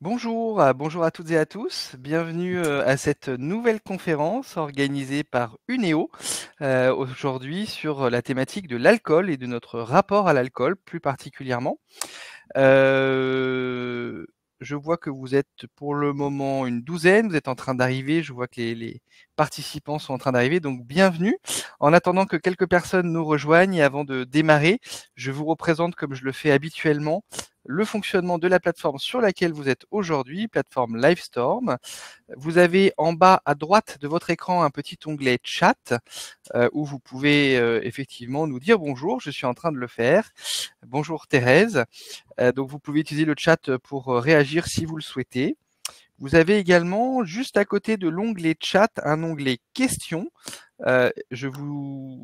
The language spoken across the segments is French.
Bonjour, bonjour à toutes et à tous. Bienvenue à cette nouvelle conférence organisée par Uneo aujourd'hui sur la thématique de l'alcool et de notre rapport à l'alcool plus particulièrement. Euh, je vois que vous êtes pour le moment une douzaine, vous êtes en train d'arriver, je vois que les participants sont en train d'arriver, donc bienvenue. En attendant que quelques personnes nous rejoignent et avant de démarrer, je vous représente comme je le fais habituellement le fonctionnement de la plateforme sur laquelle vous êtes aujourd'hui, plateforme Livestorm. Vous avez en bas à droite de votre écran un petit onglet chat où vous pouvez effectivement nous dire bonjour, je suis en train de le faire. Bonjour Thérèse. Donc vous pouvez utiliser le chat pour réagir si vous le souhaitez. Vous avez également juste à côté de l'onglet chat un onglet questions. On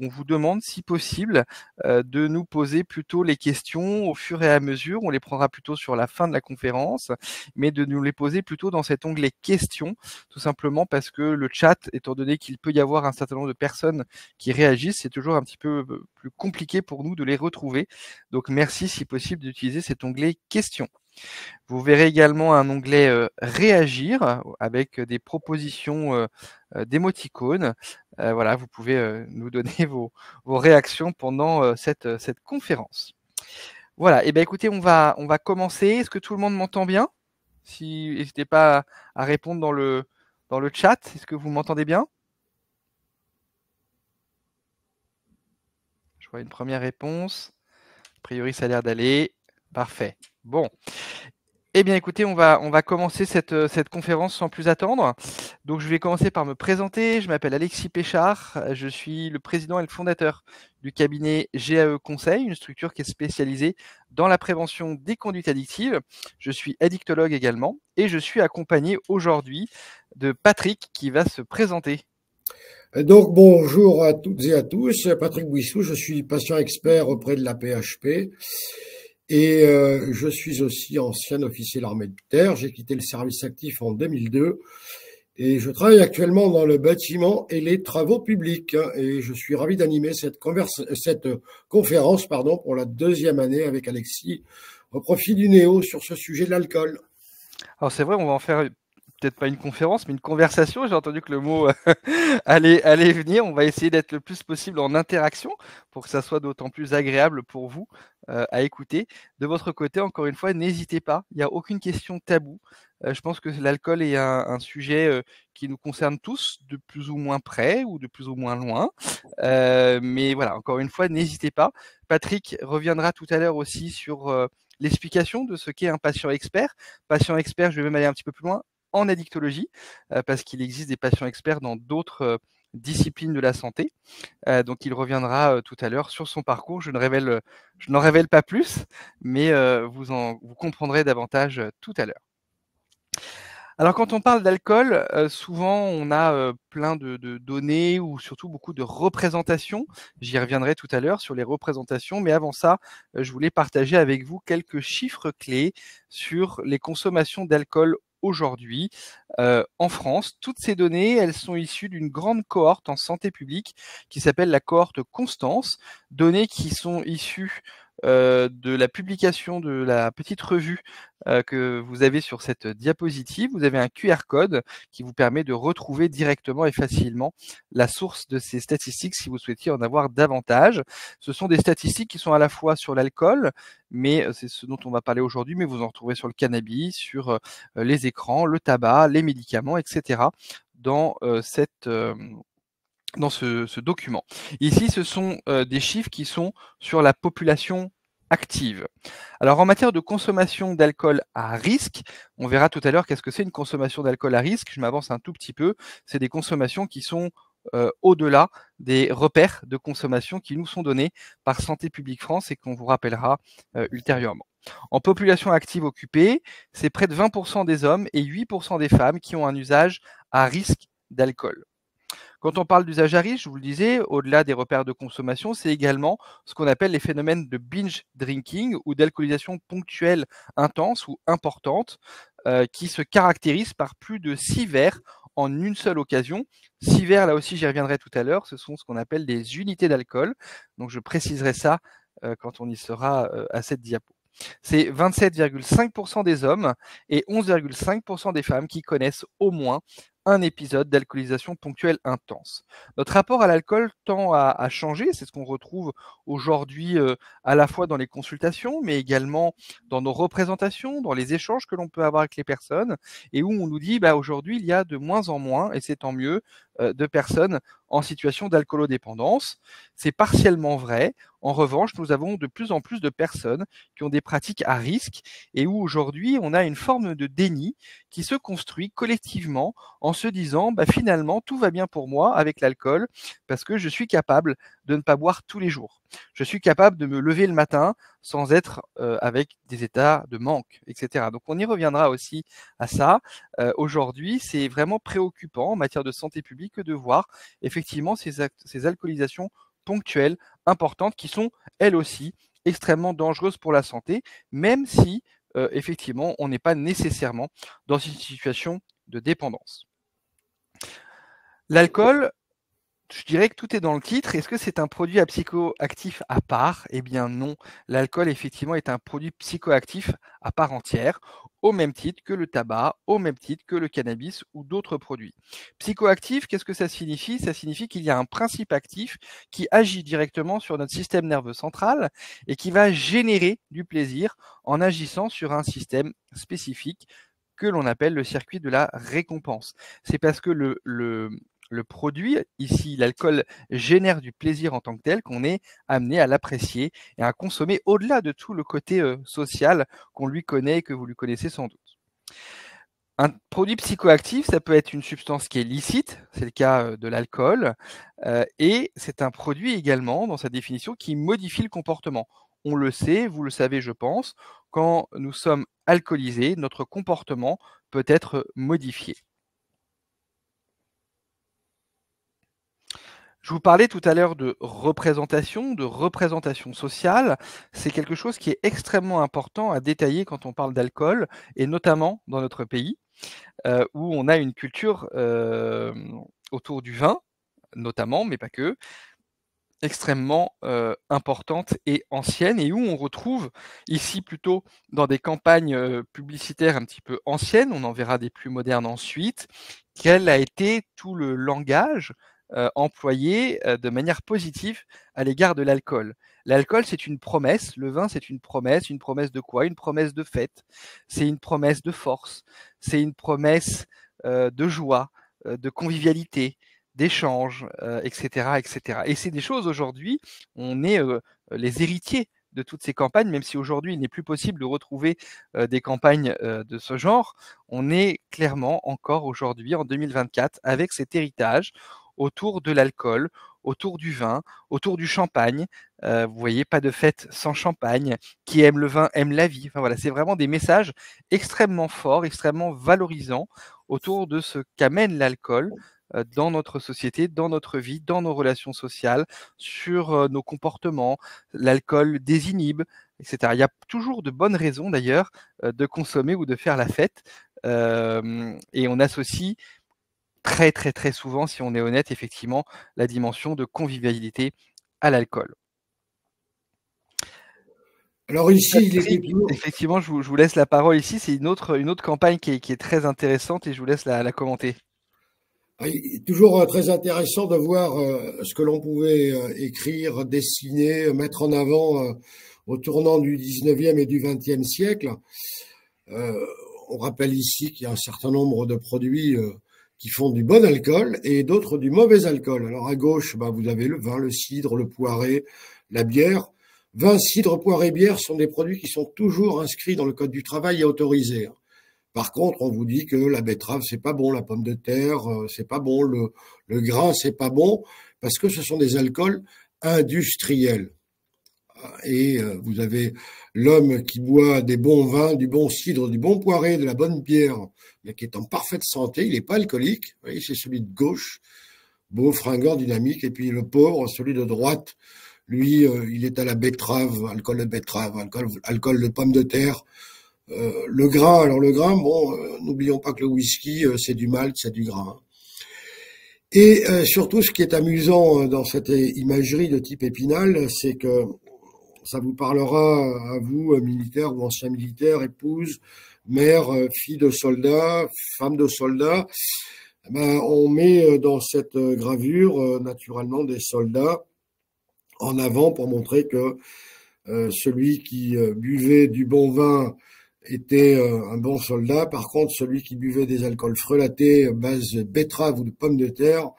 vous demande, si possible, de nous poser plutôt les questions au fur et à mesure. On les prendra plutôt sur la fin de la conférence, mais de nous les poser plutôt dans cet onglet questions, tout simplement parce que le chat, étant donné qu'il peut y avoir un certain nombre de personnes qui réagissent, c'est toujours un petit peu plus compliqué pour nous de les retrouver. Donc merci, si possible, d'utiliser cet onglet questions. Vous verrez également un onglet réagir avec des propositions d'émoticônes. Voilà, vous pouvez nous donner vos réactions pendant cette conférence. Voilà, et ben écoutez, on va commencer. Est-ce que tout le monde m'entend bien? Si, n'hésitez pas à répondre dans le chat. Est-ce que vous m'entendez bien? Je vois une première réponse. A priori, ça a l'air d'aller. Parfait. Bon. Eh bien, écoutez, on va commencer cette conférence sans plus attendre. Donc, je vais commencer par me présenter. Je m'appelle Alexis Péchard. Je suis le président et le fondateur du cabinet GAE Conseil, une structure qui est spécialisée dans la prévention des conduites addictives. Je suis addictologue également et je suis accompagné aujourd'hui de Patrick qui va se présenter. Donc, bonjour à toutes et à tous. Patrick Bouissou, je suis patient expert auprès de la PHP et je suis aussi ancien officier de l'armée de terre. J'ai quitté le service actif en 2002 et je travaille actuellement dans le bâtiment et les travaux publics. Et je suis ravi d'animer cette conférence pour la deuxième année avec Alexis au profit du Néo sur ce sujet de l'alcool. Alors, c'est vrai, on va en faire peut-être pas une conférence, mais une conversation. J'ai entendu que le mot allait venir. On va essayer d'être le plus possible en interaction pour que ça soit d'autant plus agréable pour vous à écouter. De votre côté, encore une fois, n'hésitez pas. Il n'y a aucune question taboue. Je pense que l'alcool est un sujet qui nous concerne tous de plus ou moins près ou de plus ou moins loin. Mais voilà, encore une fois, n'hésitez pas. Patrick reviendra tout à l'heure aussi sur l'explication de ce qu'est un patient expert. Patient expert, je vais même aller un petit peu plus loin, en addictologie, parce qu'il existe des patients experts dans d'autres disciplines de la santé. Donc il reviendra tout à l'heure sur son parcours. Je n'en révèle pas plus, mais vous comprendrez davantage tout à l'heure. Alors quand on parle d'alcool, souvent on a plein de données ou surtout beaucoup de représentations. J'y reviendrai tout à l'heure sur les représentations, mais avant ça, je voulais partager avec vous quelques chiffres clés sur les consommations d'alcool aujourd'hui en France. Toutes ces données, elles sont issues d'une grande cohorte en santé publique qui s'appelle la cohorte Constance, données qui sont issues de la publication de la petite revue que vous avez sur cette diapositive. Vous avez un QR code qui vous permet de retrouver directement et facilement la source de ces statistiques si vous souhaitiez en avoir davantage. Ce sont des statistiques qui sont à la fois sur l'alcool, mais c'est ce dont on va parler aujourd'hui, mais vous en retrouvez sur le cannabis, sur les écrans, le tabac, les médicaments, etc. dans dans ce document. Ici, ce sont des chiffres qui sont sur la population active. Alors en matière de consommation d'alcool à risque, on verra tout à l'heure qu'est-ce que c'est une consommation d'alcool à risque. Je m'avance un tout petit peu. C'est des consommations qui sont au-delà des repères de consommation qui nous sont donnés par Santé publique France et qu'on vous rappellera ultérieurement. En population active occupée, c'est près de 20% des hommes et 8% des femmes qui ont un usage à risque d'alcool. Quand on parle d'usage à risque, je vous le disais, au-delà des repères de consommation, c'est également ce qu'on appelle les phénomènes de binge drinking ou d'alcoolisation ponctuelle intense ou importante, qui se caractérisent par plus de 6 verres en une seule occasion. 6 verres, là aussi j'y reviendrai tout à l'heure, ce sont ce qu'on appelle des unités d'alcool. Donc je préciserai ça quand on y sera à cette diapo. C'est 27,5% des hommes et 11,5% des femmes qui connaissent au moins un épisode d'alcoolisation ponctuelle intense. Notre rapport à l'alcool tend à changer, c'est ce qu'on retrouve aujourd'hui à la fois dans les consultations, mais également dans nos représentations, dans les échanges que l'on peut avoir avec les personnes, et où on nous dit bah, aujourd'hui il y a de moins en moins, et c'est tant mieux, de personnes en situation d'alcoolodépendance. C'est partiellement vrai. En revanche, nous avons de plus en plus de personnes qui ont des pratiques à risque et où aujourd'hui on a une forme de déni qui se construit collectivement en se disant bah, finalement tout va bien pour moi avec l'alcool parce que je suis capable de ne pas boire tous les jours. Je suis capable de me lever le matin sans être avec des états de manque, etc. Donc on y reviendra aussi à ça. Aujourd'hui, c'est vraiment préoccupant en matière de santé publique de voir effectivement ces alcoolisations ponctuelles importantes qui sont elles aussi extrêmement dangereuses pour la santé, même si effectivement on n'est pas nécessairement dans une situation de dépendance. L'alcool, je dirais que tout est dans le titre. Est-ce que c'est un produit à psychoactif à part? Eh bien non. L'alcool, effectivement, est un produit psychoactif à part entière, au même titre que le tabac, au même titre que le cannabis ou d'autres produits. Psychoactif, qu'est-ce que ça signifie? Ça signifie qu'il y a un principe actif qui agit directement sur notre système nerveux central et qui va générer du plaisir en agissant sur un système spécifique que l'on appelle le circuit de la récompense. C'est parce que le produit, ici l'alcool, génère du plaisir en tant que tel qu'on est amené à l'apprécier et à consommer au-delà de tout le côté social qu'on lui connaît et que vous lui connaissez sans doute. Un produit psychoactif, ça peut être une substance qui est licite, c'est le cas de l'alcool, et c'est un produit également, dans sa définition, qui modifie le comportement. On le sait, vous le savez, je pense, quand nous sommes alcoolisés, notre comportement peut être modifié. Je vous parlais tout à l'heure de représentation sociale. C'est quelque chose qui est extrêmement important à détailler quand on parle d'alcool, et notamment dans notre pays, où on a une culture autour du vin, notamment, mais pas que, extrêmement importante et ancienne, et où on retrouve ici plutôt dans des campagnes publicitaires un petit peu anciennes, on en verra des plus modernes ensuite, quel a été tout le langage employé de manière positive à l'égard de l'alcool. L'alcool, c'est une promesse, le vin, c'est une promesse de quoi? Une promesse de fête, c'est une promesse de force, c'est une promesse de joie, de convivialité, d'échanges, etc., etc. Et c'est des choses aujourd'hui, on est les héritiers de toutes ces campagnes, même si aujourd'hui il n'est plus possible de retrouver des campagnes de ce genre, on est clairement encore aujourd'hui en 2024 avec cet héritage autour de l'alcool, autour du vin, autour du champagne. Vous voyez, pas de fête sans champagne. Qui aime le vin aime la vie. Enfin voilà, c'est vraiment des messages extrêmement forts, extrêmement valorisants autour de ce qu'amène l'alcool dans notre société, dans notre vie, dans nos relations sociales, sur nos comportements. L'alcool désinhibe, etc. Il y a toujours de bonnes raisons d'ailleurs de consommer ou de faire la fête. Et on associe très très très souvent, si on est honnête, effectivement, la dimension de convivialité à l'alcool. Alors ici, il était Patrick, toujours. effectivement, je vous laisse la parole ici. C'est une autre campagne qui est très intéressante et je vous laisse la commenter. Il est toujours très intéressant de voir ce que l'on pouvait écrire, dessiner, mettre en avant au tournant du 19e et du 20e siècle. Euh, on rappelle ici qu'il y a un certain nombre de produits qui font du bon alcool et d'autres du mauvais alcool. Alors à gauche, vous avez le vin, le cidre, le poiré, la bière. Vin, cidre, poiré, bière sont des produits qui sont toujours inscrits dans le code du travail et autorisés. Par contre, on vous dit que la betterave, c'est pas bon, la pomme de terre, c'est pas bon, le grain, c'est pas bon, parce que ce sont des alcools industriels. Et vous avez l'homme qui boit des bons vins, du bon cidre, du bon poiré, de la bonne bière, mais qui est en parfaite santé, il n'est pas alcoolique. Vous voyez, c'est celui de gauche, beau, fringant, dynamique, et puis le pauvre, celui de droite, lui, il est à la betterave, alcool de betterave, alcool de pomme de terre. Le grain, alors le grain, n'oublions pas que le whisky, c'est du malt, c'est du grain. Et surtout, ce qui est amusant dans cette imagerie de type Épinal, c'est que ça vous parlera à vous, militaires ou anciens militaires, épouses, mères, filles de soldats, femmes de soldats. Ben, on met dans cette gravure naturellement des soldats en avant pour montrer que celui qui buvait du bon vin était un bon soldat. Par contre, celui qui buvait des alcools frelatés base de betterave ou de pommes de terre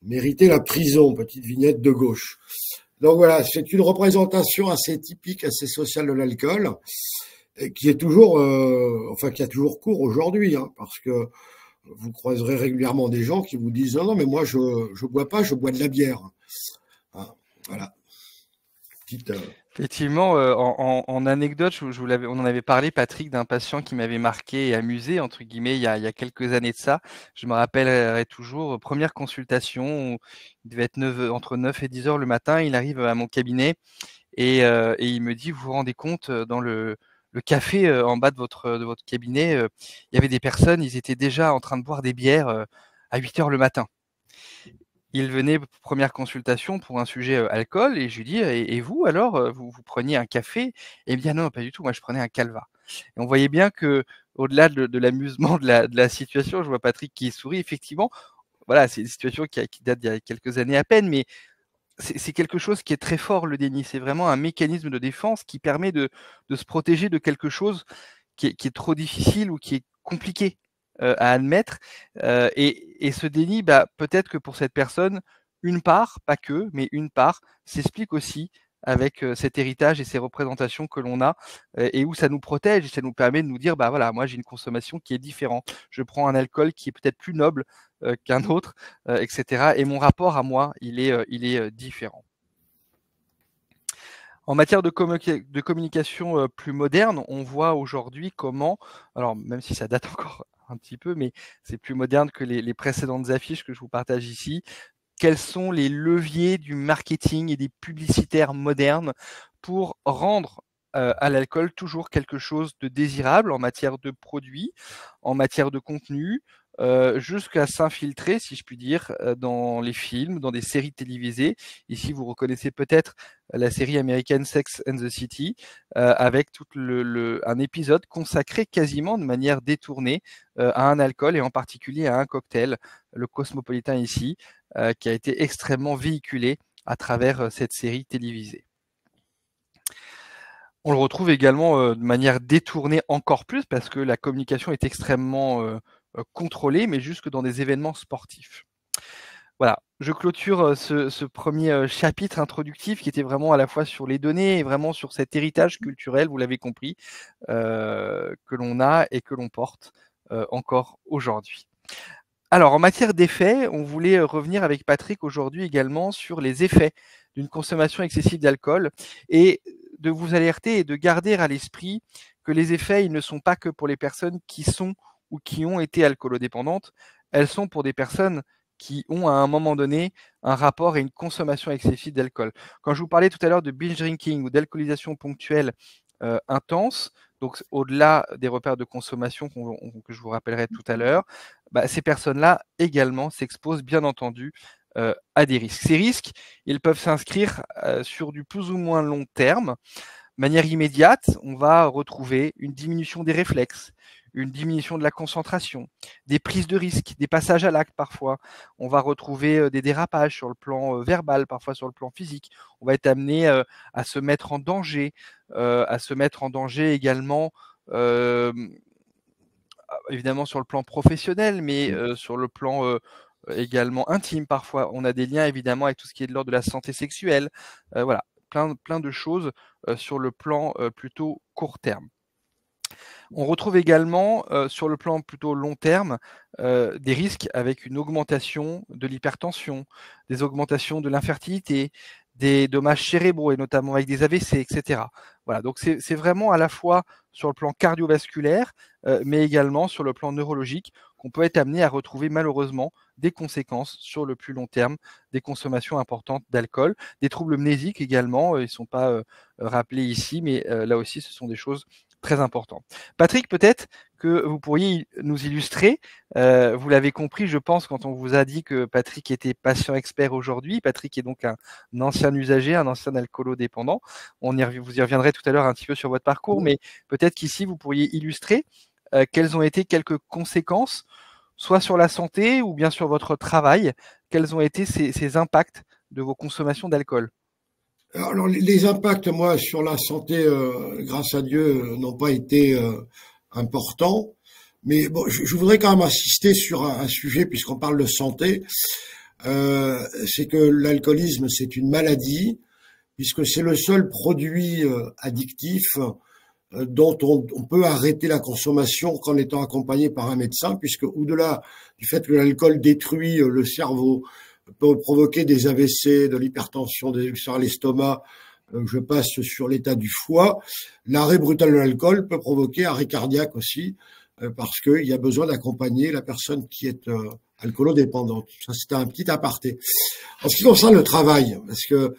méritait la prison. Petite vignette de gauche. Donc voilà, c'est une représentation assez typique, assez sociale de l'alcool, qui est toujours, qui a toujours cours aujourd'hui, hein, parce que vous croiserez régulièrement des gens qui vous disent non, mais moi je bois pas, je bois de la bière. Hein, voilà. Petite, Effectivement, en anecdote, on en avait parlé, Patrick, d'un patient qui m'avait marqué et amusé, entre guillemets, il y a quelques années de ça. Je me rappellerai toujours, première consultation, il devait être entre 9 et 10 heures le matin, il arrive à mon cabinet et il me dit, vous vous rendez compte, dans le café en bas de votre cabinet, il y avait des personnes, ils étaient déjà en train de boire des bières à 8 heures le matin. Il venait pour première consultation pour un sujet alcool et je lui dis et vous alors vous preniez un café? Eh bien non, pas du tout, moi je prenais un calva. Et on voyait bien que au-delà de l'amusement de la situation, je vois Patrick qui sourit effectivement. Voilà, c'est une situation qui date d'il y a quelques années à peine, mais c'est quelque chose qui est très fort le déni. C'est vraiment un mécanisme de défense qui permet de se protéger de quelque chose qui est trop difficile ou qui est compliqué à admettre. Et ce déni, bah, peut-être que pour cette personne, une part, pas que, mais une part, s'explique aussi avec cet héritage et ces représentations que l'on a et où ça nous protège et ça nous permet de nous dire, bah voilà, moi j'ai une consommation qui est différente. Je prends un alcool qui est peut-être plus noble qu'un autre, etc. Et mon rapport à moi, il est différent. En matière de communication plus moderne, on voit aujourd'hui comment, alors même si ça date encore un petit peu, mais c'est plus moderne que les précédentes affiches que je vous partage ici, quels sont les leviers du marketing et des publicitaires modernes pour rendre à l'alcool toujours quelque chose de désirable en matière de produits, en matière de contenu, jusqu'à s'infiltrer, si je puis dire, dans les films, dans des séries télévisées. Ici, vous reconnaissez peut-être la série américaine Sex and the City, avec tout un épisode consacré quasiment de manière détournée à un alcool et en particulier à un cocktail, le Cosmopolitan ici, qui a été extrêmement véhiculé à travers cette série télévisée. On le retrouve également de manière détournée encore plus parce que la communication est extrêmement contrôlée, mais jusque dans des événements sportifs. Voilà, je clôture ce premier chapitre introductif qui était vraiment à la fois sur les données et vraiment sur cet héritage culturel, vous l'avez compris, que l'on a et que l'on porte encore aujourd'hui. Alors, en matière d'effets, on voulait revenir avec Patrick aujourd'hui également sur les effets d'une consommation excessive d'alcool et de vous alerter et de garder à l'esprit que les effets, ils ne sont pas que pour les personnes qui sont ou qui ont été alcoolodépendantes, elles sont pour des personnes qui ont à un moment donné un rapport et une consommation excessive d'alcool. Quand je vous parlais tout à l'heure de binge drinking ou d'alcoolisation ponctuelle intense, donc au-delà des repères de consommation que je vous rappellerai tout à l'heure, bah, ces personnes-là également s'exposent bien entendu à des risques. Ces risques, ils peuvent s'inscrire sur du plus ou moins long terme. De manière immédiate, on va retrouver une diminution des réflexes, une diminution de la concentration, des prises de risques, des passages à l'acte parfois. On va retrouver des dérapages sur le plan verbal, parfois sur le plan physique. On va être amené à se mettre en danger, également, évidemment sur le plan professionnel, mais sur le plan également intime parfois. On a des liens évidemment avec tout ce qui est de l'ordre de la santé sexuelle. Voilà, plein de choses sur le plan plutôt court terme. On retrouve également sur le plan plutôt long terme des risques avec une augmentation de l'hypertension, des augmentations de l'infertilité, des dommages cérébraux et notamment avec des AVC, etc. Voilà, donc c'est vraiment à la fois sur le plan cardiovasculaire, mais également sur le plan neurologique qu'on peut être amené à retrouver malheureusement des conséquences sur le plus long terme des consommations importantes d'alcool, des troubles mnésiques également, ils ne sont pas rappelés ici, mais là aussi ce sont des choses Très important. Patrick, peut-être que vous pourriez nous illustrer. Vous l'avez compris, je pense, quand on vous a dit que Patrick était patient expert aujourd'hui. Patrick est donc un ancien usager, un ancien alcoolodépendant. Vous y reviendrez tout à l'heure un petit peu sur votre parcours, mais peut-être qu'ici, vous pourriez illustrer quelles ont été quelques conséquences, soit sur la santé ou bien sur votre travail. Quels ont été ces impacts de vos consommations d'alcool? Alors, les impacts, moi, sur la santé, grâce à Dieu, n'ont pas été importants. Mais bon, je voudrais quand même insister sur un sujet, puisqu'on parle de santé. C'est que l'alcoolisme, c'est une maladie, puisque c'est le seul produit addictif dont on peut arrêter la consommation qu'en étant accompagné par un médecin, puisque au-delà du fait que l'alcool détruit le cerveau, peut provoquer des AVC, de l'hypertension, des ulcères à l'estomac, je passe sur l'état du foie, l'arrêt brutal de l'alcool peut provoquer arrêt cardiaque aussi, parce qu'il y a besoin d'accompagner la personne qui est alcoolodépendante. Ça, c'est un petit aparté. En ce qui concerne le travail, parce que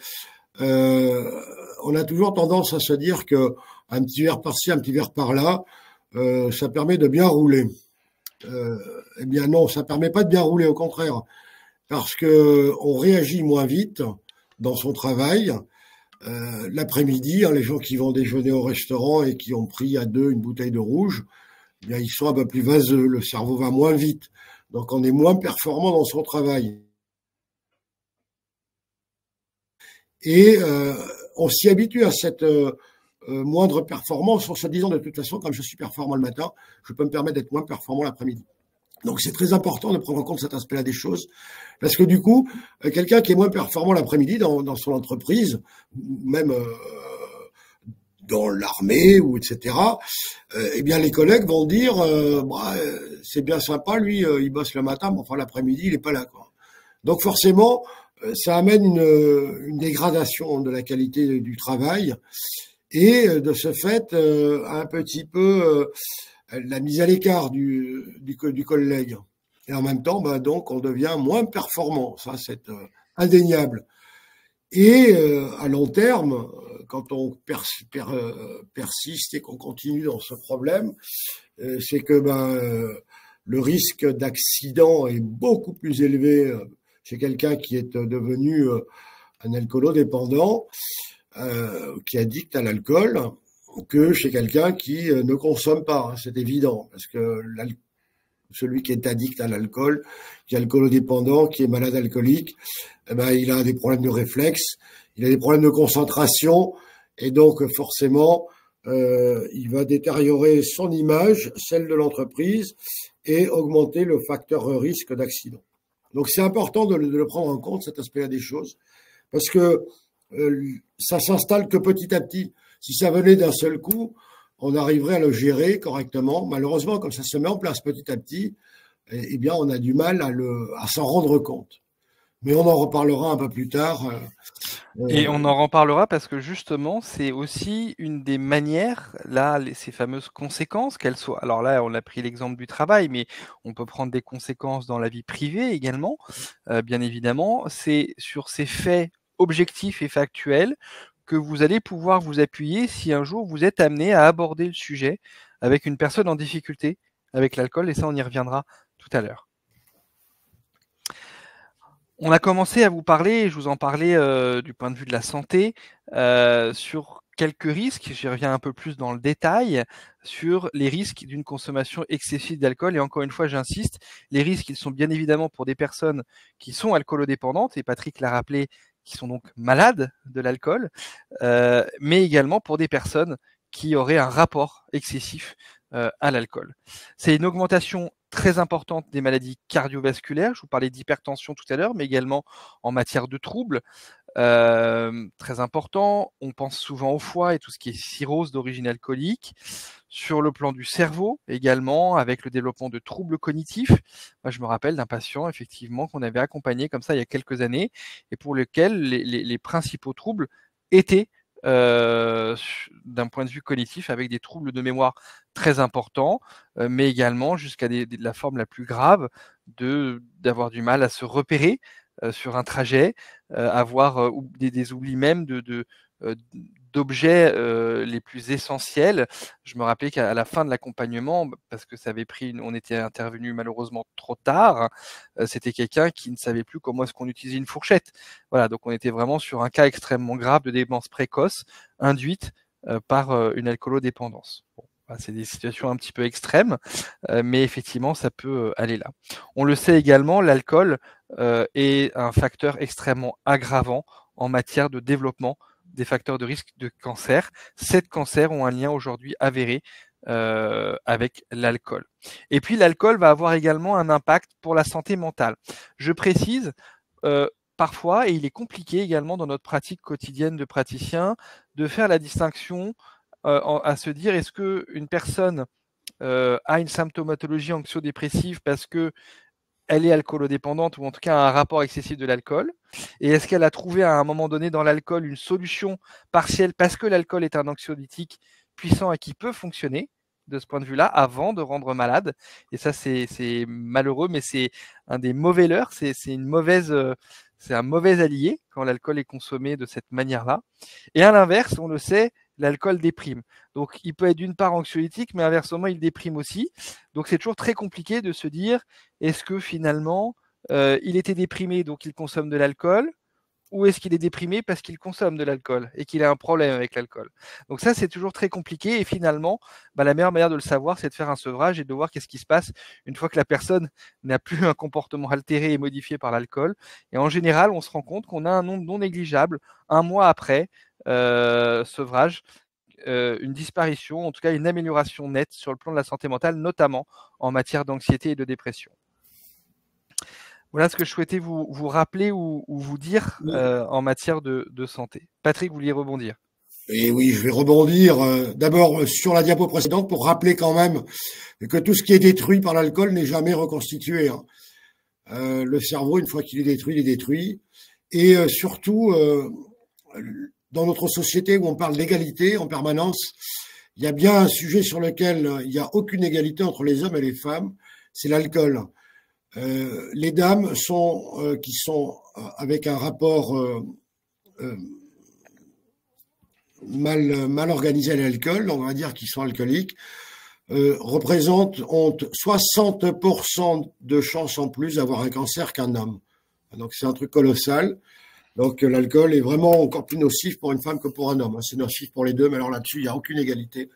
on a toujours tendance à se dire que un petit verre par-ci, un petit verre par-là, ça permet de bien rouler. Eh bien non, ça permet pas de bien rouler, au contraire, parce que on réagit moins vite dans son travail. L'après-midi, les gens qui vont déjeuner au restaurant et qui ont pris à deux une bouteille de rouge, eh bien ils sont un peu plus vaseux, le cerveau va moins vite, donc on est moins performant dans son travail. Et on s'y habitue à cette moindre performance en se disant de toute façon, comme je suis performant le matin, je peux me permettre d'être moins performant l'après-midi. Donc c'est très important de prendre en compte cet aspect-là des choses, parce que du coup, quelqu'un qui est moins performant l'après-midi dans son entreprise, même dans l'armée ou etc., eh bien les collègues vont dire c'est bien sympa, lui, il bosse le matin, mais enfin l'après-midi, il est pas là, quoi. Donc forcément, ça amène une dégradation de la qualité du travail et de ce fait un petit peu la mise à l'écart du collègue. Et en même temps, donc on devient moins performant. Ça, c'est indéniable. Et à long terme, quand on persiste et qu'on continue dans ce problème, c'est que le risque d'accident est beaucoup plus élevé chez quelqu'un qui est devenu un alcoolodépendant, qui est addict à l'alcool, que chez quelqu'un qui ne consomme pas. C'est évident, parce que celui qui est addict à l'alcool, qui est alcoolodépendant, qui est malade alcoolique, il a des problèmes de réflexe, il a des problèmes de concentration, et donc forcément, il va détériorer son image, celle de l'entreprise, et augmenter le facteur risque d'accident. Donc c'est important de le prendre en compte, cet aspect-là des choses, parce que ça s'installe que petit à petit. Si ça venait d'un seul coup, on arriverait à le gérer correctement. Malheureusement, comme ça se met en place petit à petit, eh bien, on a du mal à s'en rendre compte. Mais on en reparlera un peu plus tard. Et on en reparlera parce que justement, c'est aussi une des manières, là, ces fameuses conséquences, qu'elles soient. Alors là, on a pris l'exemple du travail, mais on peut prendre des conséquences dans la vie privée également, bien évidemment. C'est sur ces faits objectifs et factuels que vous allez pouvoir vous appuyer si un jour vous êtes amené à aborder le sujet avec une personne en difficulté avec l'alcool, et ça, on y reviendra tout à l'heure. On a commencé à vous parler, je vous en parlais du point de vue de la santé, sur quelques risques, j'y reviens un peu plus dans le détail, sur les risques d'une consommation excessive d'alcool. Et encore une fois, j'insiste, les risques, ils sont bien évidemment pour des personnes qui sont alcoolodépendantes, et Patrick l'a rappelé, qui sont donc malades de l'alcool, mais également pour des personnes qui auraient un rapport excessif à l'alcool. C'est une augmentation très importante des maladies cardiovasculaires. Je vous parlais d'hypertension tout à l'heure, mais également en matière de troubles. Très important. On pense souvent au foie et tout ce qui est cirrhose d'origine alcoolique. Sur le plan du cerveau également, avec le développement de troubles cognitifs. Moi, je me rappelle d'un patient, effectivement, qu'on avait accompagné comme ça il y a quelques années et pour lequel les principaux troubles étaient d'un point de vue cognitif avec des troubles de mémoire très importants, mais également jusqu'à la forme la plus grave d'avoir du mal à se repérer sur un trajet, avoir des oublis même d'objets les plus essentiels. Je me rappelais qu'à la fin de l'accompagnement, parce que ça avait on était intervenu malheureusement trop tard, c'était quelqu'un qui ne savait plus comment est-ce qu'on utilisait une fourchette. Voilà, donc on était vraiment sur un cas extrêmement grave de démence précoce induite par une alcoolodépendance. Bon, c'est des situations un petit peu extrêmes, mais effectivement, ça peut aller là. On le sait également, l'alcool est un facteur extrêmement aggravant en matière de développement des facteurs de risque de cancer. 7 cancers ont un lien aujourd'hui avéré avec l'alcool. Et puis l'alcool va avoir également un impact pour la santé mentale. Je précise, parfois, et il est compliqué également dans notre pratique quotidienne de praticien, de faire la distinction à se dire est-ce qu'une personne a une symptomatologie anxio-dépressive parce que elle est alcoolodépendante ou en tout cas a un rapport excessif de l'alcool, et est-ce qu'elle a trouvé à un moment donné dans l'alcool une solution partielle parce que l'alcool est un anxiolytique puissant et qui peut fonctionner de ce point de vue-là avant de rendre malade. Et ça, c'est malheureux, mais c'est un des mauvais leurres, c'est un mauvais allié quand l'alcool est consommé de cette manière-là. Et à l'inverse, on le sait, l'alcool déprime. Donc il peut être d'une part anxiolytique, mais inversement, il déprime aussi. Donc c'est toujours très compliqué de se dire, est-ce que finalement, il était déprimé, donc il consomme de l'alcool, ou est-ce qu'il est déprimé parce qu'il consomme de l'alcool et qu'il a un problème avec l'alcool? Donc ça, c'est toujours très compliqué. Et finalement, la meilleure manière de le savoir, c'est de faire un sevrage et de voir qu'est-ce qui se passe une fois que la personne n'a plus un comportement altéré et modifié par l'alcool. Et en général, on se rend compte qu'on a un nombre non négligeable, un mois après sevrage, une disparition, en tout cas une amélioration nette sur le plan de la santé mentale, notamment en matière d'anxiété et de dépression. Voilà ce que je souhaitais vous rappeler ou vous dire en matière de santé. Patrick, vous vouliez rebondir? Et oui, je vais rebondir d'abord sur la diapo précédente pour rappeler quand même que tout ce qui est détruit par l'alcool n'est jamais reconstitué. Hein. Le cerveau, une fois qu'il est détruit, il est détruit. Et surtout, dans notre société où on parle d'égalité en permanence, il y a bien un sujet sur lequel il n'y a aucune égalité entre les hommes et les femmes, c'est l'alcool. Les dames qui sont avec un rapport mal organisé à l'alcool, on va dire qu'ils sont alcooliques, ont 60% de chances en plus d'avoir un cancer qu'un homme. Donc c'est un truc colossal. Donc l'alcool est vraiment encore plus nocif pour une femme que pour un homme. C'est nocif pour les deux, mais alors là-dessus, il n'y a aucune égalité.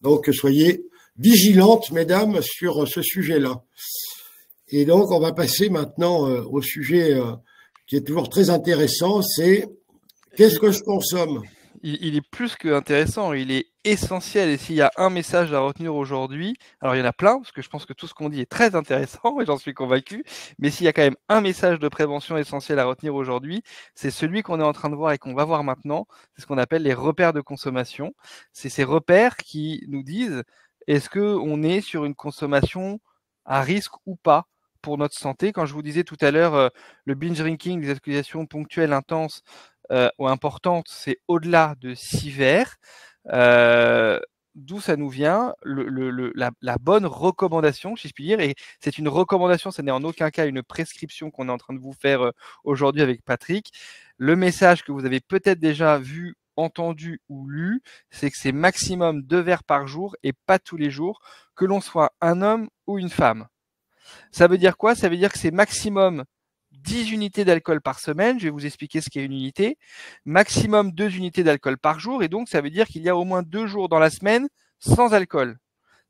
Donc soyez vigilantes, mesdames, sur ce sujet-là. Et donc on va passer maintenant au sujet qui est toujours très intéressant, c'est qu'est-ce que je consomme ? Il est plus que intéressant, il est essentiel. Et s'il y a un message à retenir aujourd'hui, alors il y en a plein, parce que je pense que tout ce qu'on dit est très intéressant, et j'en suis convaincu, mais s'il y a quand même un message de prévention essentiel à retenir aujourd'hui, c'est celui qu'on est en train de voir et qu'on va voir maintenant, c'est ce qu'on appelle les repères de consommation. C'est ces repères qui nous disent, est-ce qu'on est sur une consommation à risque ou pas pour notre santé? Quand je vous disais tout à l'heure, le binge drinking, les accusations ponctuelles intenses, ou importante, c'est au-delà de 6 verres. D'où ça nous vient la bonne recommandation, si je puis dire, et c'est une recommandation, ce n'est en aucun cas une prescription qu'on est en train de vous faire aujourd'hui avec Patrick. Le message que vous avez peut-être déjà vu, entendu ou lu, c'est que c'est maximum 2 verres par jour et pas tous les jours, que l'on soit un homme ou une femme. Ça veut dire quoi? Ça veut dire que c'est maximum 10 unités d'alcool par semaine, je vais vous expliquer ce qu'est une unité, maximum 2 unités d'alcool par jour, et donc ça veut dire qu'il y a au moins 2 jours dans la semaine sans alcool.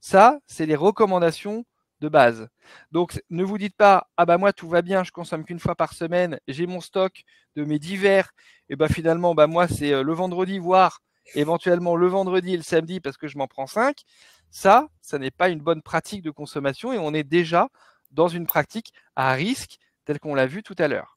Ça, c'est les recommandations de base. Donc ne vous dites pas, ah bah moi tout va bien, je consomme qu'une fois par semaine, j'ai mon stock de mes 10 verres, et bah finalement moi c'est le vendredi, voire éventuellement le vendredi et le samedi parce que je m'en prends 5. Ça n'est pas une bonne pratique de consommation et on est déjà dans une pratique à risque tel qu'on l'a vu tout à l'heure.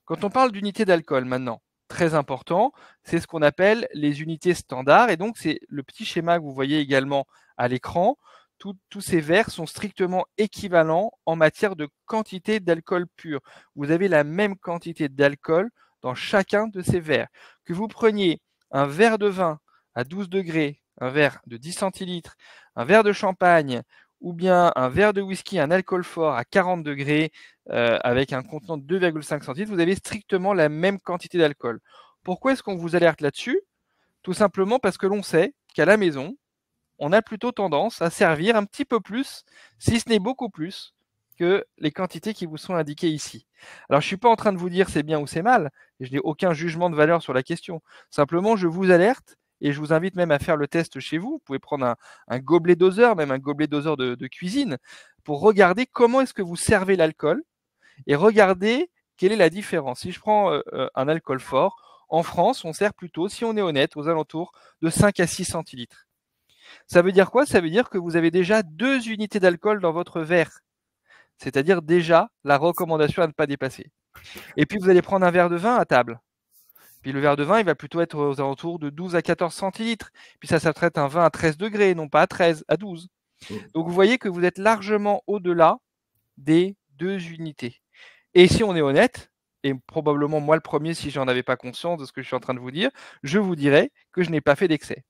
Quand on parle d'unités d'alcool maintenant, très important, c'est ce qu'on appelle les unités standards. Et donc, c'est le petit schéma que vous voyez également à l'écran. Tous ces verres sont strictement équivalents en matière de quantité d'alcool pur. Vous avez la même quantité d'alcool dans chacun de ces verres. Que vous preniez un verre de vin à 12 degrés, un verre de 10 centilitres, un verre de champagne, ou bien un verre de whisky, un alcool fort à 40 degrés avec un contenant de 2,5 centilitres, vous avez strictement la même quantité d'alcool. Pourquoi est-ce qu'on vous alerte là-dessus? Tout simplement parce que l'on sait qu'à la maison, on a plutôt tendance à servir un petit peu plus, si ce n'est beaucoup plus, que les quantités qui vous sont indiquées ici. Alors, je ne suis pas en train de vous dire c'est bien ou c'est mal, et je n'ai aucun jugement de valeur sur la question. Simplement, je vous alerte et je vous invite même à faire le test chez vous. Vous pouvez prendre un gobelet doseur, même un gobelet doseur de cuisine, pour regarder comment est-ce que vous servez l'alcool et regarder quelle est la différence. Si je prends un alcool fort, en France, on sert plutôt, si on est honnête, aux alentours de 5 à 6 centilitres. Ça veut dire quoi? Ça veut dire que vous avez déjà 2 unités d'alcool dans votre verre. C'est-à-dire déjà la recommandation à ne pas dépasser. Et puis vous allez prendre un verre de vin à table. Puis le verre de vin, il va plutôt être aux alentours de 12 à 14 centilitres. Puis ça traite un vin à 13 degrés, non pas à 13, à 12. Donc vous voyez que vous êtes largement au-delà des 2 unités. Et si on est honnête, et probablement moi le premier si j'en avais pas conscience de ce que je suis en train de vous dire, je vous dirais que je n'ai pas fait d'excès.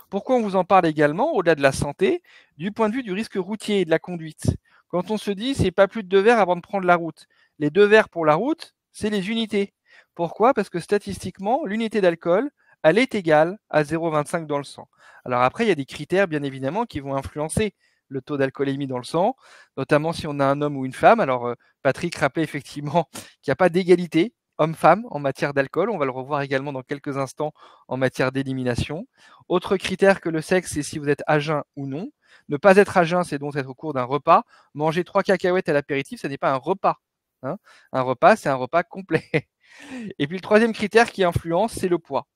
Pourquoi on vous en parle également, au-delà de la santé, du point de vue du risque routier et de la conduite? Quand on se dit c'est pas plus de 2 verres avant de prendre la route. Les 2 verres pour la route, c'est les unités. Pourquoi? Parce que statistiquement, l'unité d'alcool, elle est égale à 0,25 dans le sang. Alors après, il y a des critères bien évidemment qui vont influencer le taux d'alcoolémie dans le sang, notamment si on a un homme ou une femme. Alors Patrick rappelait effectivement qu'il n'y a pas d'égalité homme-femme en matière d'alcool. On va le revoir également dans quelques instants en matière d'élimination. Autre critère que le sexe, c'est si vous êtes à jeun ou non. Ne pas être à jeun, c'est donc être au cours d'un repas. Manger 3 cacahuètes à l'apéritif, ce n'est pas un repas. Hein. Un repas, c'est un repas complet. Et puis le troisième critère qui influence, c'est le poids.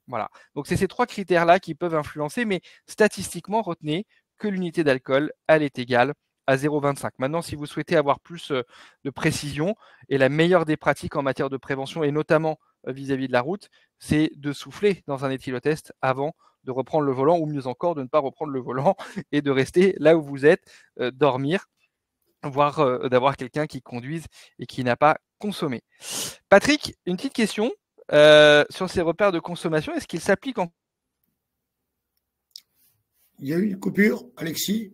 Voilà. Donc c'est ces 3 critères-là qui peuvent influencer, mais statistiquement, retenez que l'unité d'alcool, elle est égale à 0,25. Maintenant, si vous souhaitez avoir plus de précision, et la meilleure des pratiques en matière de prévention, et notamment vis-à-vis de la route, c'est de souffler dans un éthylotest avant de reprendre le volant, ou mieux encore, de ne pas reprendre le volant et de rester là où vous êtes, dormir, voire d'avoir quelqu'un qui conduise et qui n'a pas consommé. Patrick, une petite question sur ces repères de consommation. Est-ce qu'ils s'appliquent en... Il y a eu une coupure, Alexis?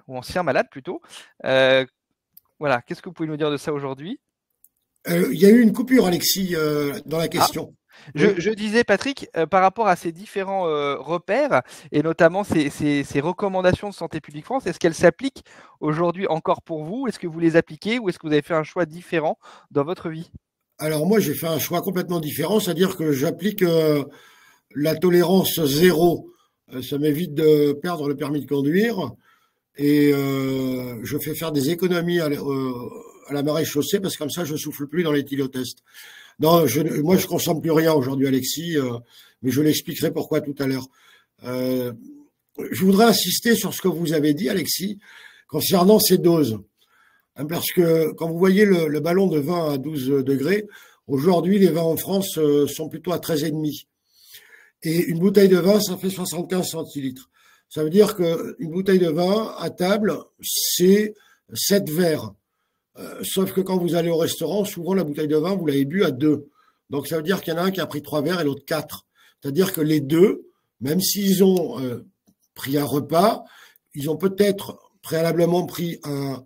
ou ancien malade plutôt. Voilà, qu'est-ce que vous pouvez nous dire de ça aujourd'hui? Il y a eu une coupure, Alexis, dans la question. Je disais, Patrick, par rapport à ces différents repères, et notamment ces recommandations de Santé publique France, est-ce qu'elles s'appliquent aujourd'hui encore pour vous? Est-ce que vous les appliquez ou est-ce que vous avez fait un choix différent dans votre vie? Alors moi, j'ai fait un choix complètement différent, c'est-à-dire que j'applique la tolérance zéro. Ça m'évite de perdre le permis de conduire et je fais faire des économies à la maréchaussée parce que comme ça, je souffle plus dans l'éthylotest. Non, moi, je consomme plus rien aujourd'hui, Alexis, mais je l'expliquerai pourquoi tout à l'heure. Je voudrais insister sur ce que vous avez dit, Alexis, concernant ces doses. Parce que quand vous voyez le ballon de vin à 12 degrés, aujourd'hui, les vins en France sont plutôt à 13,5. Et une bouteille de vin, ça fait 75 centilitres. Ça veut dire qu'une bouteille de vin à table, c'est 7 verres. Sauf que quand vous allez au restaurant, souvent la bouteille de vin, vous l'avez bu à 2. Donc ça veut dire qu'il y en a un qui a pris 3 verres et l'autre 4. C'est-à-dire que les deux, même s'ils ont pris un repas, ils ont peut-être préalablement pris un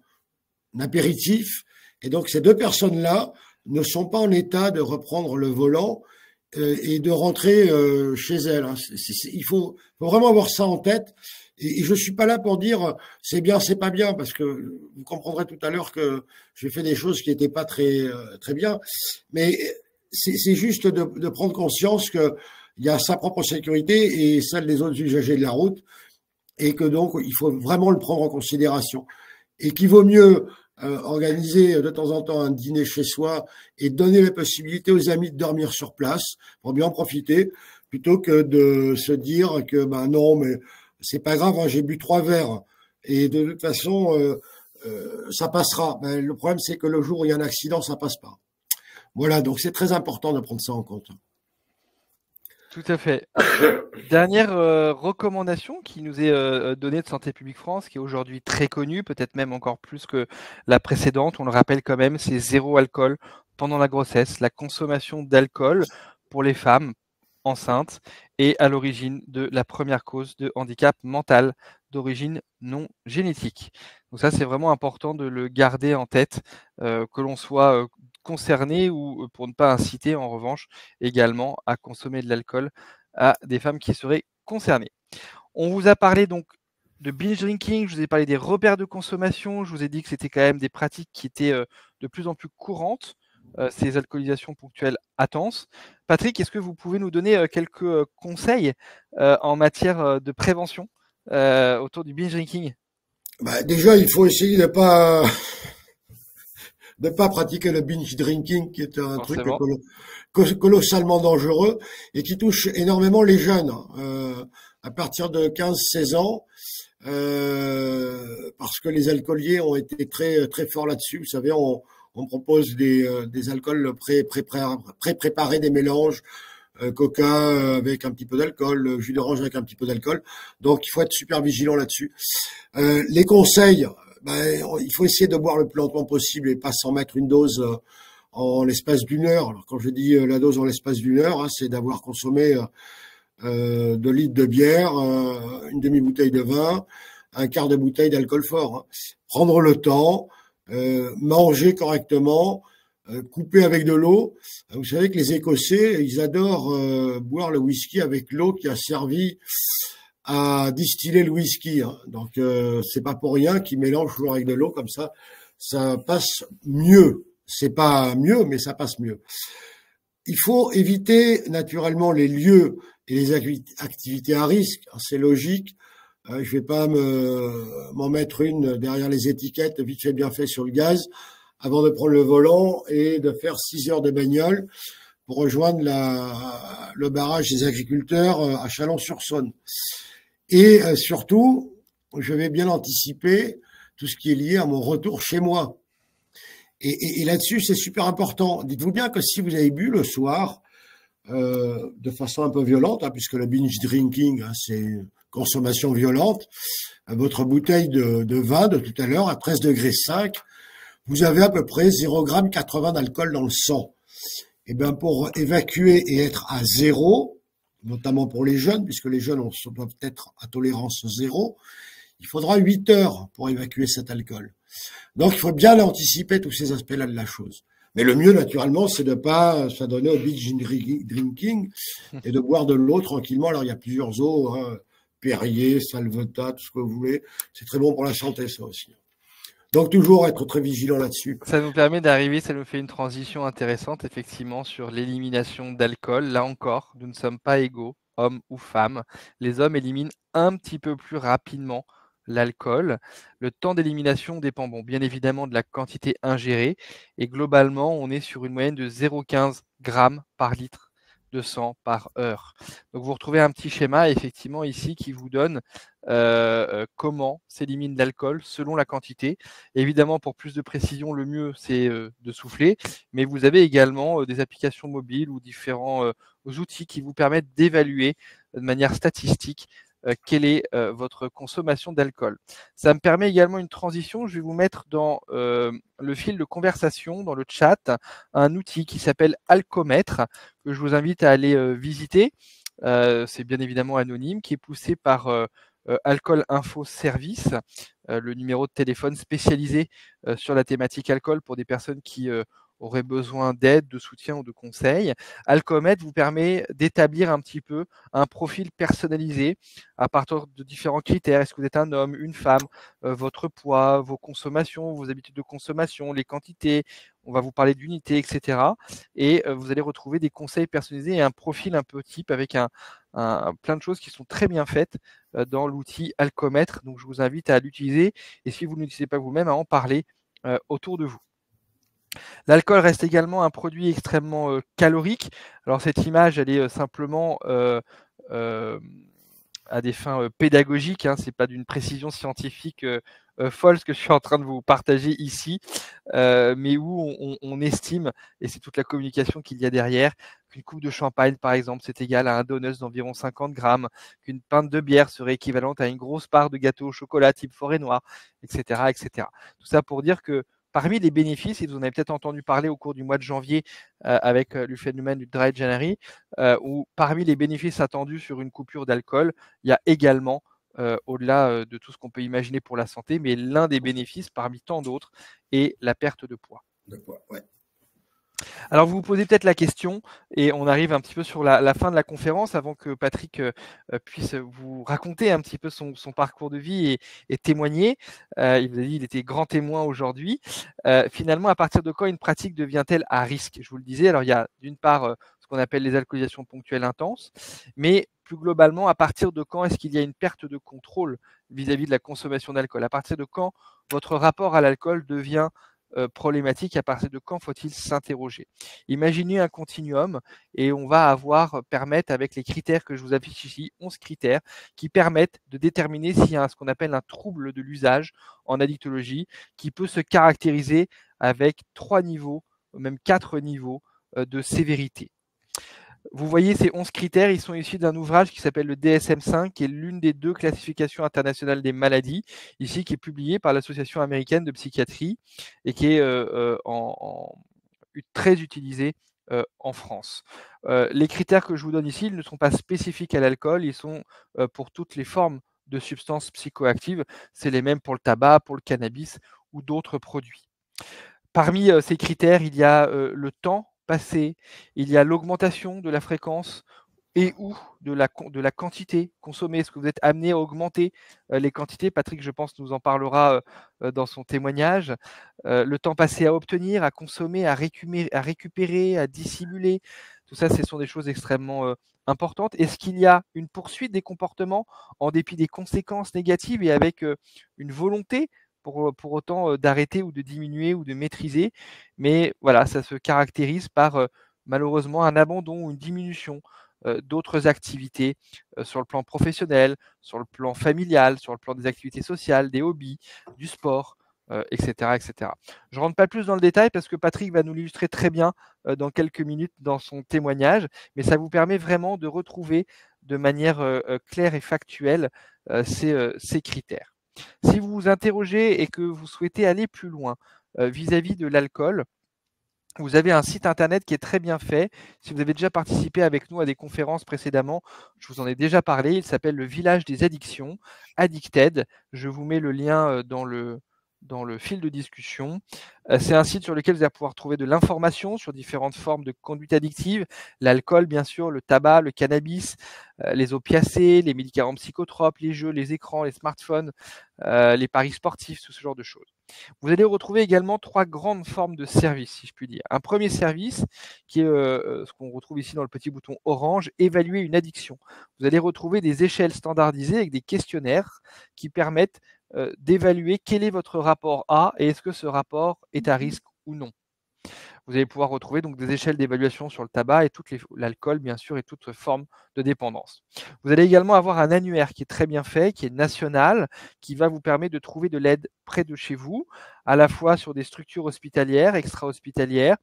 apéritif. Et donc ces deux personnes-là ne sont pas en état de reprendre le volant et de rentrer chez elles. Hein. Il faut vraiment avoir ça en tête. Et je suis pas là pour dire c'est bien, c'est pas bien, parce que vous comprendrez tout à l'heure que j'ai fait des choses qui n'étaient pas très bien. Mais c'est juste de prendre conscience que il y a sa propre sécurité et celle des autres usagers de la route, et que donc il faut vraiment le prendre en considération. Et qu'il vaut mieux organiser de temps en temps un dîner chez soi et donner la possibilité aux amis de dormir sur place pour bien en profiter, plutôt que de se dire que ben non, mais c'est pas grave, hein, j'ai bu 3 verres et de toute façon ça passera. Ben, le problème c'est que le jour où il y a un accident, ça passe pas. Voilà, donc c'est très important de prendre ça en compte. Tout à fait. Dernière recommandation qui nous est donnée de Santé publique France, qui est aujourd'hui très connue, peut-être même encore plus que la précédente, on le rappelle quand même, c'est zéro alcool pendant la grossesse, la consommation d'alcool pour les femmes enceintes est à l'origine de la première cause de handicap mental d'origine non génétique. Donc ça, c'est vraiment important de le garder en tête, que l'on soit concerné ou pour ne pas inciter en revanche également à consommer de l'alcool à des femmes qui seraient concernées. On vous a parlé donc de binge drinking, je vous ai parlé des repères de consommation, je vous ai dit que c'était quand même des pratiques qui étaient de plus en plus courantes, ces alcoolisations ponctuelles intenses. Patrick, est-ce que vous pouvez nous donner quelques conseils en matière de prévention autour du binge drinking? Bah, déjà, il faut essayer de pas pratiquer le binge drinking, qui est un truc Forcément. colossalement dangereux et qui touche énormément les jeunes, à partir de 15-16 ans, parce que les alcooliers ont été très très forts là-dessus. Vous savez, on propose des alcools pré-préparés, des mélanges, coca avec un petit peu d'alcool, jus d'orange avec un petit peu d'alcool. Donc il faut être super vigilant là-dessus. Les conseils, ben, il faut essayer de boire le plus lentement possible et pas s'en mettre une dose en l'espace d'une heure. Alors quand je dis la dose en l'espace d'une heure, hein, c'est d'avoir consommé 2 litres de bière, une demi-bouteille de vin, un quart de bouteille d'alcool fort, hein. Prendre le temps, manger correctement, couper avec de l'eau. Vous savez que les Écossais, ils adorent boire le whisky avec l'eau qui a servi à distiller le whisky, hein. Donc c'est pas pour rien qu'ils mélangent toujours avec de l'eau, comme ça passe mieux. C'est pas mieux, mais ça passe mieux. Il faut éviter naturellement les lieux et les activités à risque. C'est logique. Je vais pas m'en mettre une derrière les étiquettes vite fait bien fait sur le gaz avant de prendre le volant et de faire 6 heures de bagnole pour rejoindre le barrage des agriculteurs à Chalon-sur-Saône. Et surtout, je vais bien anticiper tout ce qui est lié à mon retour chez moi. Et là-dessus, c'est super important. Dites-vous bien que si vous avez bu le soir, de façon un peu violente, hein, puisque le binge drinking, hein, c'est une consommation violente, votre bouteille de vin de tout à l'heure à 13 degrés 5, vous avez à peu près 0,80 g d'alcool dans le sang. Et bien pour évacuer et être à zéro, notamment pour les jeunes, puisque les jeunes doivent être à tolérance zéro, il faudra 8 heures pour évacuer cet alcool. Donc il faut bien anticiper tous ces aspects-là de la chose. Mais le mieux, naturellement, c'est de ne pas s'adonner au binge drinking et de boire de l'eau tranquillement. Alors, il y a plusieurs eaux, hein, Perrier, Salvetat, tout ce que vous voulez. C'est très bon pour la santé, ça aussi. Donc, toujours être très vigilant là-dessus. Ça nous permet d'arriver, ça nous fait une transition intéressante, effectivement, sur l'élimination d'alcool. Là encore, nous ne sommes pas égaux, hommes ou femmes. Les hommes éliminent un petit peu plus rapidement l'alcool. Le temps d'élimination dépend, bon, bien évidemment, de la quantité ingérée. Et globalement, on est sur une moyenne de 0,15 grammes par litre de sang par heure. Donc, vous retrouvez un petit schéma, effectivement, ici, qui vous donne comment s'élimine l'alcool selon la quantité. Évidemment, pour plus de précision, le mieux, c'est de souffler, mais vous avez également des applications mobiles ou différents outils qui vous permettent d'évaluer de manière statistique quelle est votre consommation d'alcool. Ça me permet également une transition. Je vais vous mettre dans le fil de conversation, dans le chat, un outil qui s'appelle Alcomètre, que je vous invite à aller visiter. C'est bien évidemment anonyme, qui est poussé par Alcool Info Service, le numéro de téléphone spécialisé sur la thématique alcool pour des personnes qui auraient besoin d'aide, de soutien ou de conseils. Alcomètre vous permet d'établir un petit peu un profil personnalisé à partir de différents critères. Est-ce que vous êtes un homme, une femme, votre poids, vos consommations, vos habitudes de consommation, les quantités, on va vous parler d'unités, etc. Et vous allez retrouver des conseils personnalisés et un profil un peu type avec plein de choses qui sont très bien faites dans l'outil Alcomètre. Donc je vous invite à l'utiliser et si vous ne l'utilisez pas vous-même, à en parler autour de vous. L'alcool reste également un produit extrêmement calorique. Alors cette image, elle est simplement à des fins pédagogiques, hein, c'est pas d'une précision scientifique folle ce que je suis en train de vous partager ici, mais où on estime, et c'est toute la communication qu'il y a derrière, qu'une coupe de champagne, par exemple, c'est égal à un donut d'environ 50 grammes, qu'une pinte de bière serait équivalente à une grosse part de gâteau au chocolat type forêt noire, etc., etc. Tout ça pour dire que parmi les bénéfices, et vous en avez peut-être entendu parler au cours du mois de janvier avec le phénomène du Dry January, où parmi les bénéfices attendus sur une coupure d'alcool, il y a également, au-delà de tout ce qu'on peut imaginer pour la santé, mais l'un des bénéfices parmi tant d'autres est la perte de poids. De quoi, ouais. Alors vous vous posez peut-être la question, et on arrive un petit peu sur la fin de la conférence, avant que Patrick puisse vous raconter un petit peu son parcours de vie et témoigner. Il vous a dit qu'il était grand témoin aujourd'hui. Finalement, à partir de quand une pratique devient-elle à risque? Je vous le disais, alors il y a d'une part ce qu'on appelle les alcoolisations ponctuelles intenses, mais plus globalement, à partir de quand est-ce qu'il y a une perte de contrôle vis-à-vis de la consommation d'alcool? À partir de quand votre rapport à l'alcool devient problématique? À partir de quand faut-il s'interroger? Imaginez un continuum, et on va permettre, avec les critères que je vous affiche ici, 11 critères qui permettent de déterminer s'il y a ce qu'on appelle un trouble de l'usage en addictologie, qui peut se caractériser avec 3 niveaux, même 4 niveaux de sévérité. Vous voyez ces 11 critères, ils sont issus d'un ouvrage qui s'appelle le DSM-5, qui est l'une des 2 classifications internationales des maladies, ici qui est publiée par l'Association américaine de psychiatrie et qui est très utilisée en France. Les critères que je vous donne ici, ils ne sont pas spécifiques à l'alcool, ils sont pour toutes les formes de substances psychoactives. C'est les mêmes pour le tabac, pour le cannabis ou d'autres produits. Parmi ces critères, il y a le temps passé, il y a l'augmentation de la fréquence et ou de la quantité consommée. Est-ce que vous êtes amené à augmenter les quantités? Patrick, je pense, nous en parlera dans son témoignage. Le temps passé à obtenir, à consommer, à récupérer, à dissimuler. Tout ça, ce sont des choses extrêmement importantes. Est-ce qu'il y a une poursuite des comportements en dépit des conséquences négatives et avec une volonté pour autant d'arrêter ou de diminuer ou de maîtriser? Mais voilà, ça se caractérise par malheureusement un abandon ou une diminution d'autres activités sur le plan professionnel, sur le plan familial, sur le plan des activités sociales, des hobbies, du sport, etc., etc. Je ne rentre pas plus dans le détail parce que Patrick va nous l'illustrer très bien dans quelques minutes dans son témoignage, mais ça vous permet vraiment de retrouver de manière claire et factuelle ces critères. Si vous vous interrogez et que vous souhaitez aller plus loin vis-à-vis de l'alcool, vous avez un site internet qui est très bien fait. Si vous avez déjà participé avec nous à des conférences précédemment, je vous en ai déjà parlé. Il s'appelle le Village des Addictions, Addicted. Je vous mets le lien dans le fil de discussion. C'est un site sur lequel vous allez pouvoir trouver de l'information sur différentes formes de conduite addictive, l'alcool bien sûr, le tabac, le cannabis, les opiacés, les médicaments psychotropes, les jeux, les écrans, les smartphones, les paris sportifs, tout ce genre de choses. Vous allez retrouver également 3 grandes formes de services, si je puis dire. Un premier service, qui est ce qu'on retrouve ici dans le petit bouton orange, évaluer une addiction. Vous allez retrouver des échelles standardisées avec des questionnaires qui permettent d'évaluer quel est votre rapport à et est-ce que ce rapport est à risque ou non. Vous allez pouvoir retrouver donc des échelles d'évaluation sur le tabac et l'alcool, bien sûr, et toute forme de dépendance. Vous allez également avoir un annuaire qui est très bien fait, qui est national, qui va vous permettre de trouver de l'aide près de chez vous, à la fois sur des structures hospitalières, extra-hospitalières,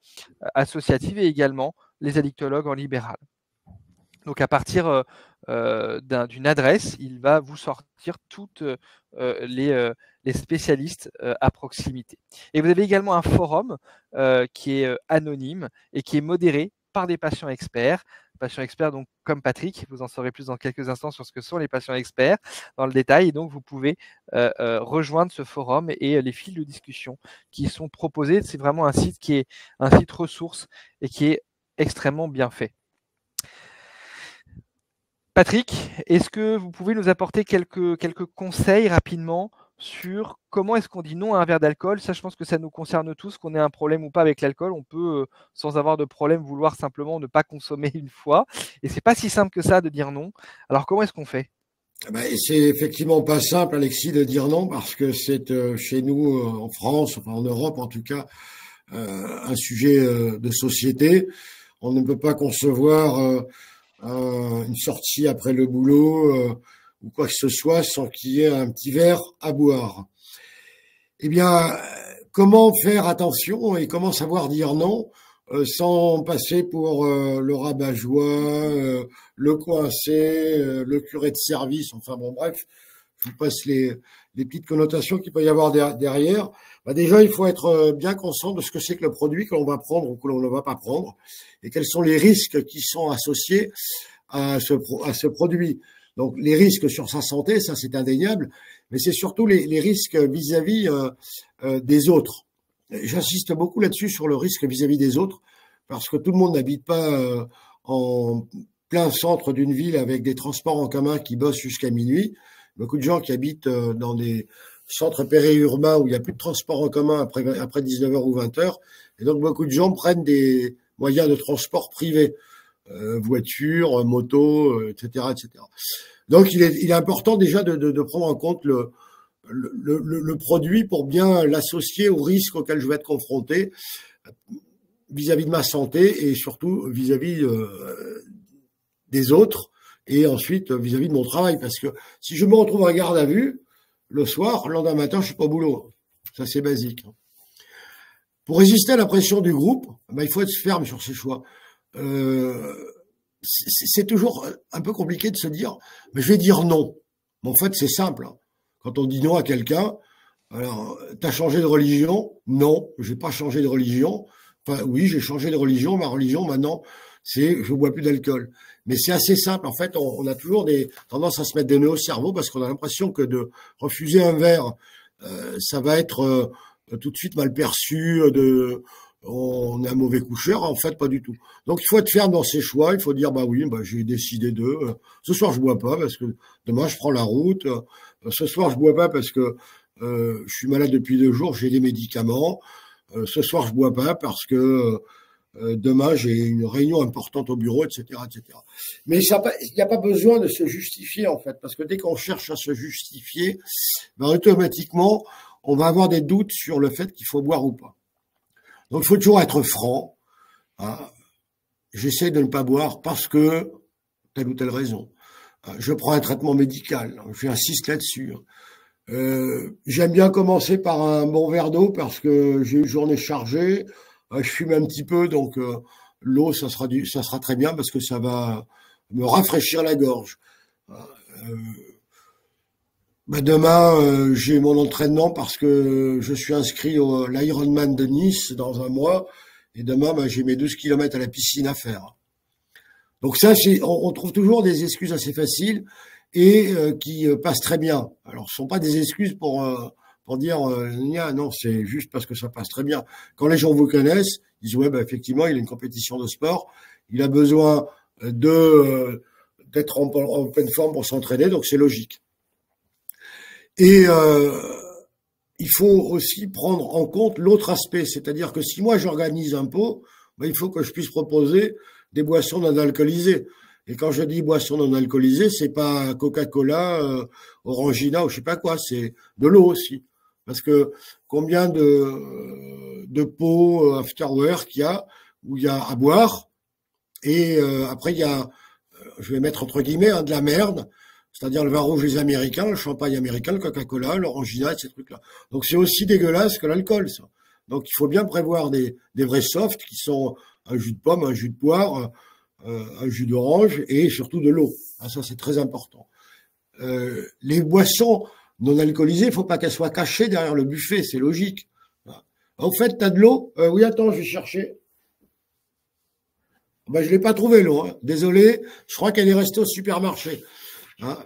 associatives et également les addictologues en libéral. Donc à partir d'une adresse, il va vous sortir toutes les spécialistes à proximité. Et vous avez également un forum qui est anonyme et qui est modéré par des patients experts. Patients experts, donc comme Patrick, vous en saurez plus dans quelques instants sur ce que sont les patients experts dans le détail. Et donc vous pouvez rejoindre ce forum et les fils de discussion qui sont proposés. C'est vraiment un site qui est un site ressource et qui est extrêmement bien fait. Patrick, est-ce que vous pouvez nous apporter quelques conseils rapidement sur comment est-ce qu'on dit non à un verre d'alcool? Ça, je pense que ça nous concerne tous, qu'on ait un problème ou pas avec l'alcool. On peut, sans avoir de problème, vouloir simplement ne pas consommer une fois. Et c'est pas si simple que ça de dire non. Alors, comment est-ce qu'on fait? C'est effectivement pas simple, Alexis, de dire non, parce que c'est chez nous, en France, enfin en Europe en tout cas, un sujet de société. On ne peut pas concevoir une sortie après le boulot ou quoi que ce soit sans qu'il y ait un petit verre à boire. Eh bien, comment faire attention et comment savoir dire non sans passer pour le rabat-joie, le coincé, le curé de service, enfin bon bref, je vous passe les petites connotations qu'il peut y avoir derrière. Bah déjà, il faut être bien conscient de ce que c'est que le produit que l'on va prendre ou que l'on ne va pas prendre et quels sont les risques qui sont associés à ce produit. Donc les risques sur sa santé, ça c'est indéniable, mais c'est surtout les risques vis-à-vis des autres. J'insiste beaucoup là-dessus sur le risque vis-à-vis des autres, parce que tout le monde n'habite pas en plein centre d'une ville avec des transports en commun qui bossent jusqu'à minuit. Beaucoup de gens qui habitent dans des centres périurbains où il n'y a plus de transport en commun après 19h ou 20h. Et donc, beaucoup de gens prennent des moyens de transport privés, voitures, motos, etc., etc. Donc, il est important déjà de prendre en compte le produit pour bien l'associer au risque auquel je vais être confronté vis-à-vis de ma santé et surtout vis-à-vis des autres et ensuite vis-à-vis de mon travail. Parce que si je me retrouve en garde à vue, le soir, le lendemain matin, je suis pas au boulot. Ça, c'est basique. Pour résister à la pression du groupe, il faut être ferme sur ses choix. C'est toujours un peu compliqué de se dire, mais je vais dire non. Mais en fait, c'est simple. Quand on dit non à quelqu'un, alors, t'as changé de religion? Non, j'ai pas changé de religion. Enfin, oui, j'ai changé de religion. Ma religion, maintenant, c'est je bois plus d'alcool. Mais c'est assez simple. En fait, on a toujours des tendances à se mettre des nœuds au cerveau parce qu'on a l'impression que de refuser un verre, ça va être tout de suite mal perçu, on est un mauvais coucheur. En fait, pas du tout. Donc, il faut être ferme dans ses choix. Il faut dire, bah oui, j'ai décidé ce soir, je bois pas parce que demain, je prends la route. Ce soir, je bois pas parce que je suis malade depuis 2 jours, j'ai des médicaments. Ce soir, je bois pas parce que demain, j'ai une réunion importante au bureau, etc., etc. Mais il n'y a pas besoin de se justifier, en fait, parce que dès qu'on cherche à se justifier, automatiquement, on va avoir des doutes sur le fait qu'il faut boire ou pas. Donc, il faut toujours être franc. Hein. J'essaie de ne pas boire parce que telle ou telle raison. Je prends un traitement médical, j'insiste là-dessus. J'aime bien commencer par un bon verre d'eau parce que j'ai une journée chargée. Je fume un petit peu, donc l'eau, ça sera très bien parce que ça va me rafraîchir la gorge. Demain, j'ai mon entraînement parce que je suis inscrit à l'Ironman de Nice dans un mois. Et demain, j'ai mes 12 kilomètres à la piscine à faire. Donc ça, on trouve toujours des excuses assez faciles et qui passent très bien. Alors, ce sont pas des excuses pour dire non, c'est juste parce que ça passe très bien. Quand les gens vous connaissent, ils disent effectivement, il a une compétition de sport, il a besoin d'être en pleine forme pour s'entraîner, donc c'est logique. Et il faut aussi prendre en compte l'autre aspect, c'est-à-dire que si moi j'organise un pot, il faut que je puisse proposer des boissons non alcoolisées. Et quand je dis boissons non alcoolisées, c'est pas Coca-Cola, Orangina ou je sais pas quoi, c'est de l'eau aussi. Parce que combien de pots afterwork il y a où il y a à boire et après il y a, je vais mettre entre guillemets, de la merde, c'est-à-dire le vin rouge des Américains, le champagne américain, le Coca-Cola, l'Orangina, et ces trucs-là. Donc c'est aussi dégueulasse que l'alcool, ça. Donc il faut bien prévoir des vrais softs qui sont un jus de pomme, un jus de poire, un jus d'orange et surtout de l'eau. Ça c'est très important. Les boissons non alcoolisées, il faut pas qu'elles soient cachées derrière le buffet, c'est logique. En fait, t'as de l'eau? Oui, attends, je vais chercher. Je l'ai pas trouvé l'eau. Hein. Désolé, je crois qu'elle est restée au supermarché. Hein.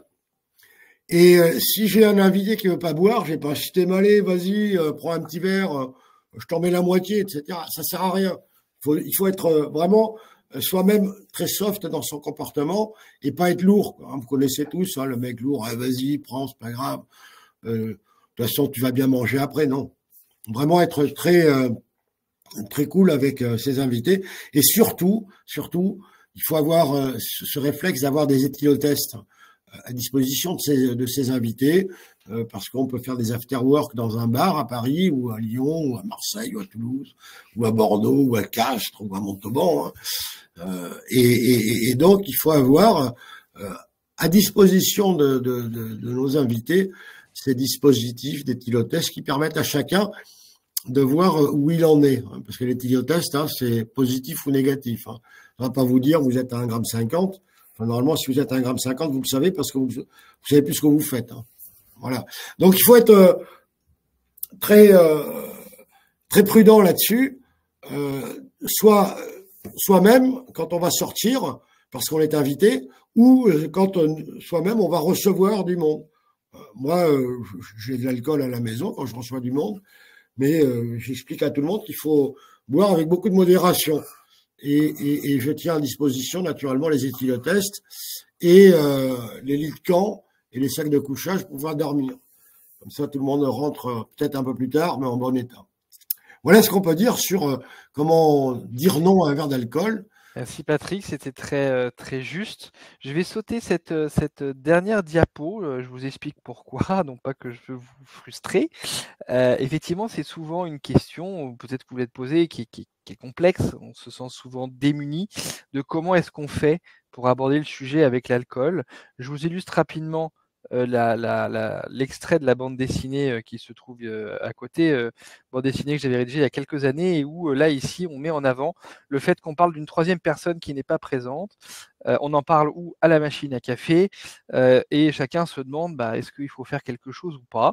Et si j'ai un invité qui veut pas boire, je vais pas si t'es malé, vas-y, prends un petit verre, je t'en mets la moitié, etc. Ça sert à rien. Il faut être vraiment soi-même très soft dans son comportement et pas être lourd. Quoi. Vous connaissez tous, le mec lourd, vas-y, prends, c'est pas grave. De toute façon, tu vas bien manger après, non. Vraiment être très cool avec ses invités. Et surtout, il faut avoir ce réflexe d'avoir des éthylotests à disposition de ses invités, parce qu'on peut faire des after-work dans un bar à Paris, ou à Lyon, ou à Marseille, ou à Toulouse, ou à Bordeaux, ou à Castres, ou à Montauban. Hein. Et donc, il faut avoir à disposition de nos invités ces dispositifs d'éthylotest qui permettent à chacun de voir où il en est. Parce que l'éthylotest, c'est positif ou négatif. Hein. On va pas vous dire vous êtes à 1,50 g. Enfin, normalement, si vous êtes à 1,50 g, vous le savez parce que vous savez plus ce que vous faites. Hein. Voilà. Donc, il faut être très prudent là-dessus. Soit soi-même, quand on va sortir, parce qu'on est invité, ou quand soi-même, on va recevoir du monde. Moi, j'ai de l'alcool à la maison quand je reçois du monde, mais j'explique à tout le monde qu'il faut boire avec beaucoup de modération. et je tiens à disposition naturellement les éthylotests et les lits de camp et les sacs de couchage pour pouvoir dormir. Comme ça, tout le monde rentre peut-être un peu plus tard, mais en bon état. Voilà ce qu'on peut dire sur comment dire non à un verre d'alcool. Merci Patrick, c'était très juste. Je vais sauter cette dernière diapo, je vous explique pourquoi, non pas que je veux vous frustrer. Effectivement, c'est souvent une question, peut-être que vous l'êtes posée, qui est complexe. On se sent souvent démuni de comment est-ce qu'on fait pour aborder le sujet avec l'alcool. Je vous illustre rapidement l'extrait de la bande dessinée qui se trouve à côté, bande dessinée que j'avais rédigée il y a quelques années et où là ici on met en avant le fait qu'on parle d'une troisième personne qui n'est pas présente. On en parle où à la machine à café et chacun se demande bah, est-ce qu'il faut faire quelque chose ou pas.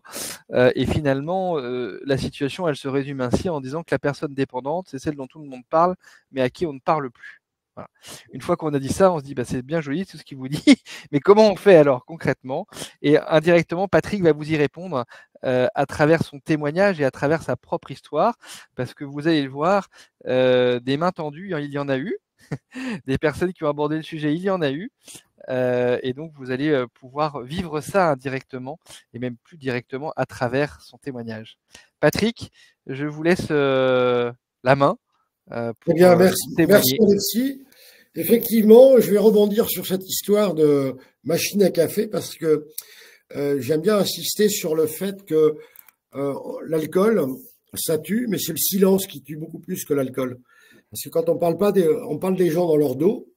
Et finalement la situation elle se résume ainsi en disant que la personne dépendante c'est celle dont tout le monde parle mais à qui on ne parle plus. Voilà. Une fois qu'on a dit ça, on se dit bah, c'est bien joli tout ce qu'il vous dit, mais comment on fait alors concrètement? Et indirectement, Patrick va vous y répondre à travers son témoignage et à travers sa propre histoire, parce que vous allez le voir, des mains tendues, il y en a eu, des personnes qui ont abordé le sujet, il y en a eu, et donc vous allez pouvoir vivre ça indirectement, et même plus directement à travers son témoignage. Patrick, je vous laisse la main Eh pour bien, merci, merci témoigner. Alexis. Effectivement, je vais rebondir sur cette histoire de machine à café parce que j'aime bien insister sur le fait que l'alcool, ça tue, mais c'est le silence qui tue beaucoup plus que l'alcool. Parce que quand on parle pas on parle des gens dans leur dos,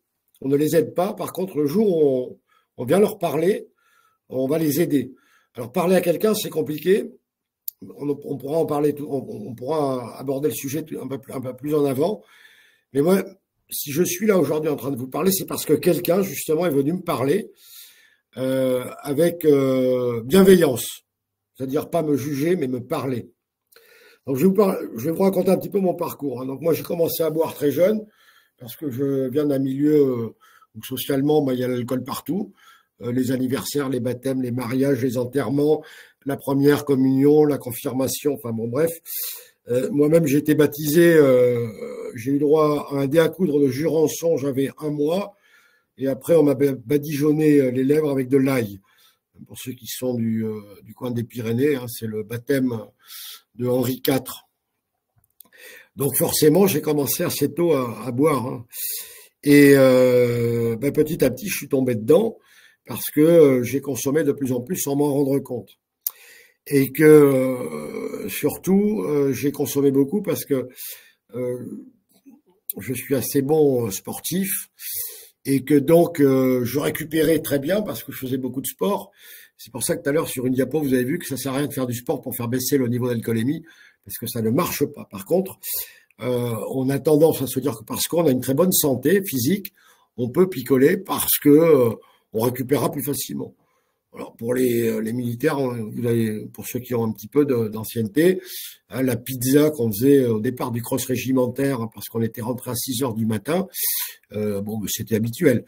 on ne les aide pas. Par contre, le jour où on vient leur parler, on va les aider. Alors, parler à quelqu'un, c'est compliqué. On pourra en parler, on pourra aborder le sujet un peu plus en avant. Mais moi, si je suis là aujourd'hui en train de vous parler, c'est parce que quelqu'un, justement, est venu me parler avec bienveillance. C'est-à-dire pas me juger, mais me parler. Donc, je vais vous raconter un petit peu mon parcours. Donc, moi, j'ai commencé à boire très jeune parce que je viens d'un milieu où socialement, il y a l'alcool partout. Les anniversaires, les baptêmes, les mariages, les enterrements, la première communion, la confirmation, enfin bon, bref. Moi-même, j'ai été baptisé, j'ai eu droit à un dé à coudre de Jurançon, j'avais 1 mois, et après, on m'a badigeonné les lèvres avec de l'ail. Pour ceux qui sont du coin des Pyrénées, hein, c'est le baptême de Henri IV. Donc forcément, j'ai commencé assez tôt à boire. Hein. Et petit à petit, je suis tombé dedans parce que j'ai consommé de plus en plus sans m'en rendre compte. Et que surtout, j'ai consommé beaucoup parce que je suis assez bon sportif et que donc je récupérais très bien parce que je faisais beaucoup de sport. C'est pour ça que tout à l'heure, sur une diapo, vous avez vu que ça sert à rien de faire du sport pour faire baisser le niveau d'alcoolémie parce que ça ne marche pas. Par contre, on a tendance à se dire que parce qu'on a une très bonne santé physique, on peut picoler parce que on récupérera plus facilement. Alors pour les militaires, vous avez, pour ceux qui ont un petit peu d'ancienneté, hein, la pizza qu'on faisait au départ du cross régimentaire, hein, parce qu'on était rentré à 6 heures du matin, bon, c'était habituel.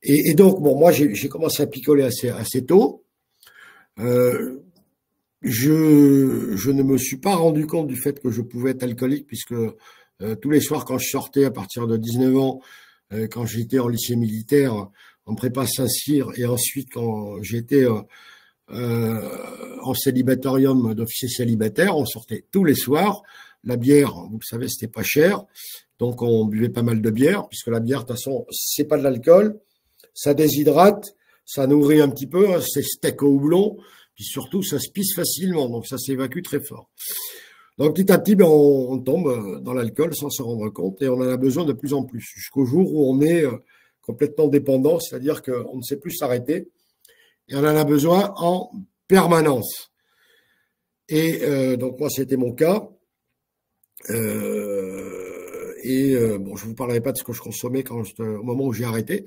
Et donc, bon, moi, j'ai commencé à picoler assez tôt. Je ne me suis pas rendu compte du fait que je pouvais être alcoolique, puisque tous les soirs, quand je sortais à partir de 19 ans, quand j'étais en lycée militaire, en prépa Saint-Cyr, et ensuite quand j'étais en célibatorium d'officier célibataire, on sortait tous les soirs. La bière, vous le savez, c'était pas cher, donc on buvait pas mal de bière, puisque la bière, de toute façon, c'est pas de l'alcool, ça déshydrate, ça nourrit un petit peu, hein, c'est steak au houblon, puis surtout, ça se pisse facilement, donc ça s'évacue très fort. Donc petit à petit, ben, on tombe dans l'alcool sans s'en rendre compte, et on en a besoin de plus en plus, jusqu'au jour où on est complètement dépendant, c'est-à-dire qu'on ne sait plus s'arrêter, et on en a besoin en permanence. Et donc moi, c'était mon cas. Bon, je vous parlerai pas de ce que je consommais au moment où j'ai arrêté,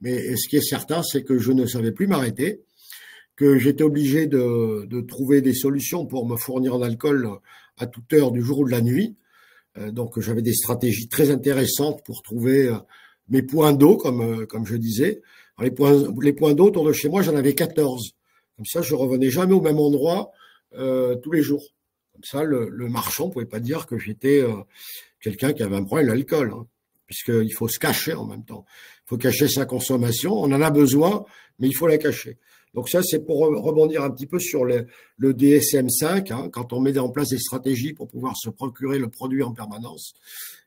mais ce qui est certain, c'est que je ne savais plus m'arrêter, que j'étais obligé de trouver des solutions pour me fournir en alcool à toute heure du jour ou de la nuit. Donc j'avais des stratégies très intéressantes pour trouver mes points d'eau, comme je disais. Alors, les points d'eau autour de chez moi, j'en avais 14. Comme ça, je revenais jamais au même endroit tous les jours. Comme ça, le marchand pouvait pas dire que j'étais quelqu'un qui avait un problème d'alcool. Hein. puisqu'il faut se cacher en même temps. Il faut cacher sa consommation, on en a besoin, mais il faut la cacher. Donc ça, c'est pour rebondir un petit peu sur le DSM5, hein, quand on met en place des stratégies pour pouvoir se procurer le produit en permanence,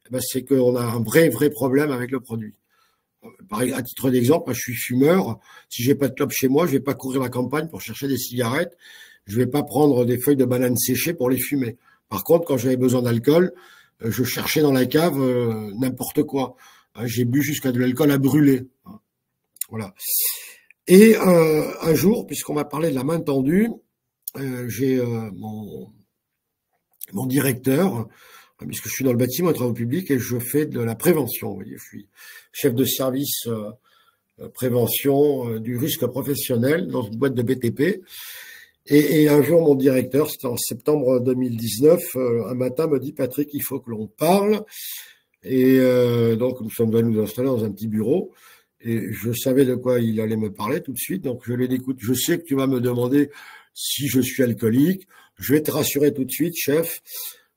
eh ben, c'est qu'on a un vrai problème avec le produit. À titre d'exemple, moi, je suis fumeur. Si j'ai pas de clope chez moi, je vais pas courir la campagne pour chercher des cigarettes. Je vais pas prendre des feuilles de banane séchées pour les fumer. Par contre, quand j'avais besoin d'alcool, je cherchais dans la cave n'importe quoi. J'ai bu jusqu'à de l'alcool à brûler. Voilà. Et un jour, puisqu'on m'a parlé de la main tendue, j'ai mon directeur, puisque je suis dans le bâtiment et travaux publics et je fais de la prévention. Vous voyez, je suis chef de service prévention du risque professionnel dans une boîte de BTP. Et un jour, mon directeur, c'était en septembre 2019, un matin me dit: Patrick, il faut que l'on parle. Et donc, nous sommes venus nous installer dans un petit bureau. Et je savais de quoi il allait me parler tout de suite. Donc, je lui ai dit: écoute, je sais que tu vas me demander si je suis alcoolique. Je vais te rassurer tout de suite, chef.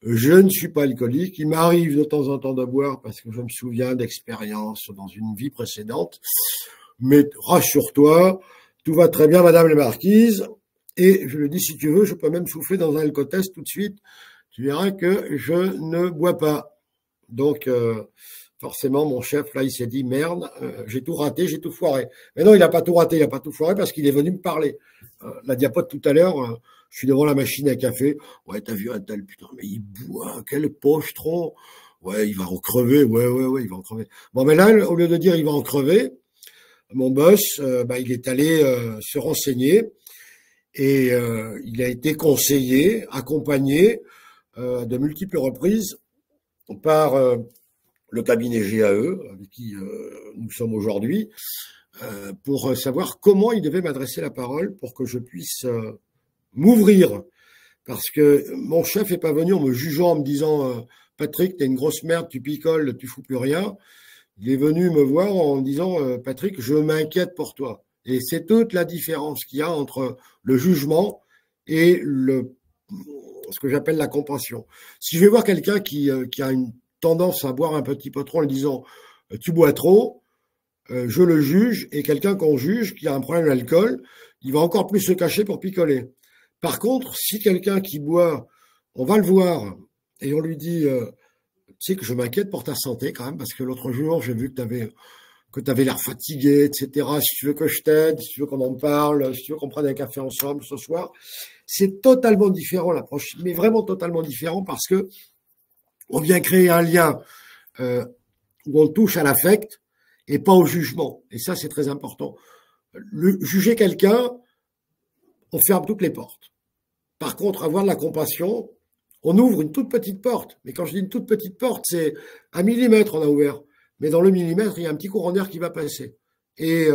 Je ne suis pas alcoolique. Il m'arrive de temps en temps de boire parce que je me souviens d'expériences dans une vie précédente. Mais rassure-toi, tout va très bien, madame la marquise. Et je lui dis: si tu veux, je peux même souffler dans un alcotest tout de suite. Tu verras que je ne bois pas. Donc, forcément, mon chef, là, il s'est dit: merde, j'ai tout raté, j'ai tout foiré. Mais non, il n'a pas tout raté, il n'a pas tout foiré parce qu'il est venu me parler. La diapo de tout à l'heure, je suis devant la machine à café. Ouais, t'as vu un tel, putain, mais il boit, quel pochetron. Ouais, il va en crever, ouais, il va en crever. Bon, mais là, au lieu de dire il va en crever, mon boss, il est allé se renseigner et il a été conseillé, accompagné de multiples reprises par le cabinet GAE, avec qui nous sommes aujourd'hui, pour savoir comment il devait m'adresser la parole pour que je puisse m'ouvrir. Parce que mon chef est pas venu en me jugeant, en me disant Patrick, t'es une grosse merde, tu picoles, tu fous plus rien. Il est venu me voir en me disant Patrick, je m'inquiète pour toi. Et c'est toute la différence qu'il y a entre le jugement et ce que j'appelle la compassion. Si je vais voir quelqu'un qui a une tendance à boire un petit peu trop en disant tu bois trop, je le juge, et quelqu'un qu'on juge qui a un problème d'alcool, il va encore plus se cacher pour picoler. Par contre, si quelqu'un qui boit, on va le voir et on lui dit tu sais que je m'inquiète pour ta santé quand même, parce que l'autre jour j'ai vu que t'avais l'air fatigué, etc. Si tu veux que je t'aide, si tu veux qu'on en parle, si tu veux qu'on prenne un café ensemble ce soir, c'est totalement différent l'approche, mais vraiment totalement différent, parce que on vient créer un lien où on touche à l'affect et pas au jugement. Et ça, c'est très important. Juger quelqu'un, on ferme toutes les portes. Par contre, avoir de la compassion, on ouvre une toute petite porte. Mais quand je dis une toute petite porte, c'est 1 millimètre on a ouvert. Mais dans le millimètre, il y a un petit courant d'air qui va passer. Et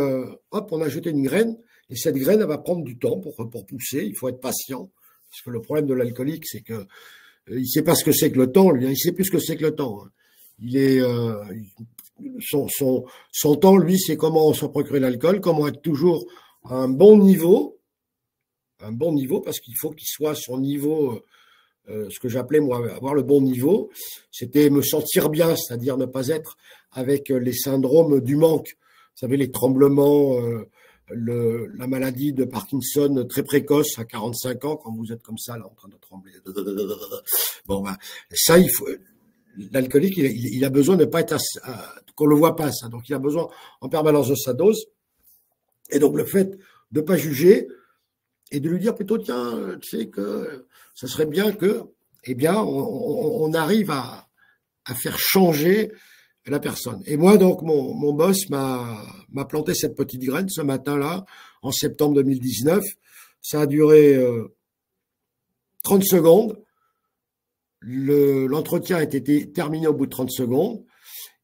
hop, on a jeté une graine. Et cette graine, elle va prendre du temps pour pousser. Il faut être patient. Parce que le problème de l'alcoolique, c'est que il sait pas ce que c'est que le temps, lui. Il sait plus ce que c'est que le temps. Il est son temps, lui, c'est comment se procurer l'alcool, comment être toujours à un bon niveau, parce qu'il faut qu'il soit à son niveau. Ce que j'appelais, moi, avoir le bon niveau, c'était me sentir bien, c'est-à-dire ne pas être avec les syndromes du manque. Vous savez, les tremblements, la maladie de Parkinson très précoce à 45 ans, quand vous êtes comme ça, là, en train de trembler. Bon, ça, l'alcoolique, il a besoin de ne pas être, qu'on le voit pas, ça. Donc, il a besoin en permanence de sa dose. Et donc, le fait de pas juger, et de lui dire plutôt, tiens, tu sais que ça serait bien que, eh bien, on arrive à faire changer la personne. Et moi, donc, mon boss m'a planté cette petite graine ce matin-là, en septembre 2019. Ça a duré 30 secondes. L'entretien a été terminé au bout de 30 secondes.